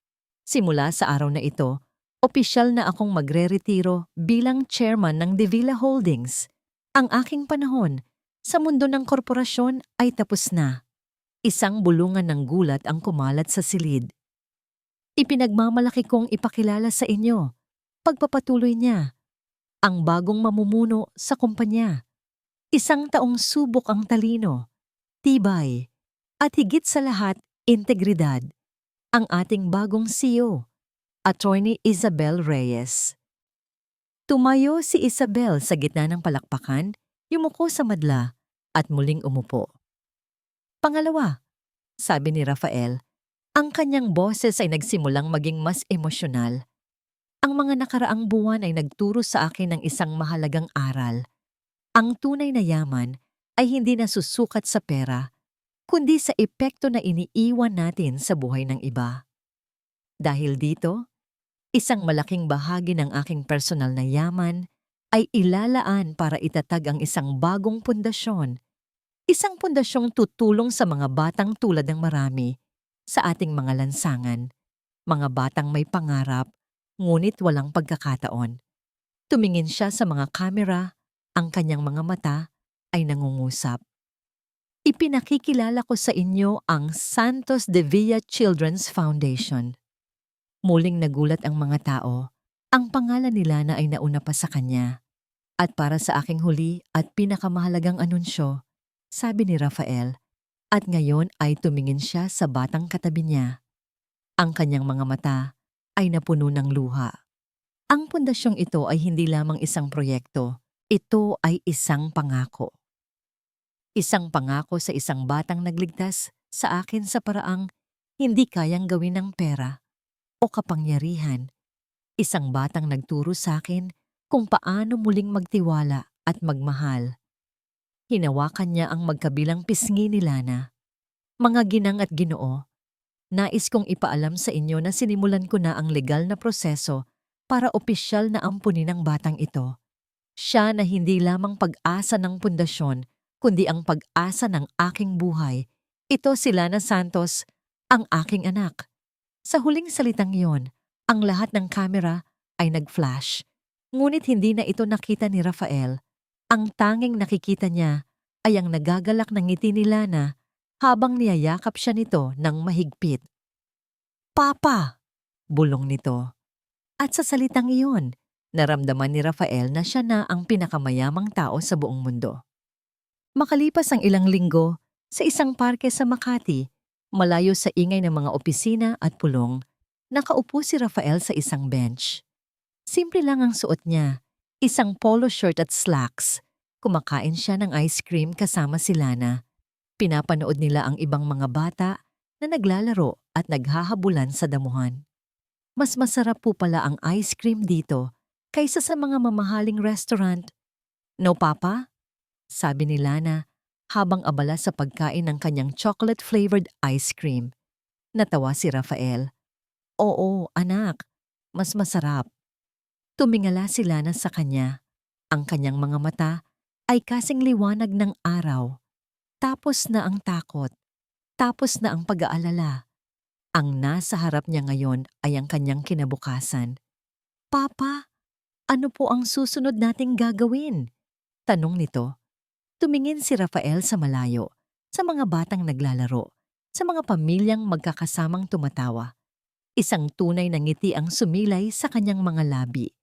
simula sa araw na ito, opisyal na akong magre-retiro bilang chairman ng De Villa Holdings. Ang aking panahon sa mundo ng korporasyon ay tapos na. Isang bulungan ng gulat ang kumalat sa silid. Ipinagmamalaki kong ipakilala sa inyo, pagpapatuloy niya, ang bagong mamumuno sa kumpanya. Isang taong subok ang talino, tibay, at higit sa lahat, integridad. Ang ating bagong CEO, Attorney Isabel Reyes. Tumayo si Isabel sa gitna ng palakpakan, yumuko sa madla, at muling umupo. Pangalawa, sabi ni Rafael, ang kanyang boses ay nagsimulang maging mas emosyonal. Ang mga nakaraang buwan ay nagturo sa akin ng isang mahalagang aral. Ang tunay na yaman ay hindi nasusukat sa pera, kundi sa epekto na iniiwan natin sa buhay ng iba. Dahil dito, isang malaking bahagi ng aking personal na yaman ay ilalaan para itatag ang isang bagong pundasyon. Isang pundasyong tutulong sa mga batang tulad ng marami sa ating mga lansangan. Mga batang may pangarap, ngunit walang pagkakataon. Tumingin siya sa mga kamera, ang kanyang mga mata ay nangungusap. Ipinakikilala ko sa inyo ang Santos de Villa Children's Foundation. Muling nagulat ang mga tao. Ang pangalan nila na ay nauna pa sa kanya. At para sa aking huli at pinakamahalagang anunsyo, sabi ni Rafael, at ngayon ay tumingin siya sa batang katabi niya. Ang kanyang mga mata ay napuno ng luha. Ang pundasyong ito ay hindi lamang isang proyekto, ito ay isang pangako. Isang pangako sa isang batang nagligtas sa akin sa paraang hindi kayang gawin ng pera o kapangyarihan. Isang batang nagturo sa akin kung paano muling magtiwala at magmahal. Hinawakan niya ang magkabilang pisngi ni Lana. Mga ginang at ginoo, nais kong ipaalam sa inyo na sinimulan ko na ang legal na proseso para opisyal na ampunin ang batang ito. Siya na hindi lamang pag-asa ng pundasyon, kundi ang pag-asa ng aking buhay. Ito si Lana Santos, ang aking anak. Sa huling salitang iyon, ang lahat ng kamera ay nag-flash. Ngunit hindi na ito nakita ni Rafael. Ang tanging nakikita niya ay ang nagagalak ng ngiti ni Lana habang niyayakap siya nito ng mahigpit. Papa! Bulong nito. At sa salitang iyon, naramdaman ni Rafael na siya na ang pinakamayamang tao sa buong mundo. Makalipas ang ilang linggo, sa isang parke sa Makati, malayo sa ingay ng mga opisina at pulong, nakaupo si Rafael sa isang bench. Simple lang ang suot niya, isang polo shirt at slacks. Kumakain siya ng ice cream kasama si Lana. Pinapanood nila ang ibang mga bata na naglalaro at naghahabulan sa damuhan. Mas masarap po pala ang ice cream dito kaysa sa mga mamahaling restaurant. No, Papa? Sabi ni Lana habang abala sa pagkain ng kanyang chocolate-flavored ice cream. Natawa si Rafael. Oo, anak. Mas masarap. Tumingala si Lana sa kanya. Ang kanyang mga mata ay kasing liwanag ng araw. Tapos na ang takot. Tapos na ang pag-aalala. Ang nasa harap niya ngayon ay ang kanyang kinabukasan. Papa, ano po ang susunod nating gagawin? Tanong nito. Tumingin si Rafael sa malayo, sa mga batang naglalaro, sa mga pamilyang magkakasamang tumatawa. Isang tunay na ngiti ang sumilay sa kanyang mga labi.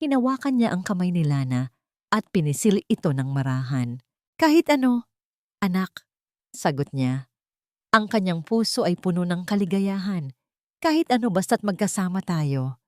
Hinawakan niya ang kamay ni Lana at pinisil ito ng marahan. Kahit ano, anak, sagot niya. Ang kanyang puso ay puno ng kaligayahan. Kahit ano basta't magkasama tayo.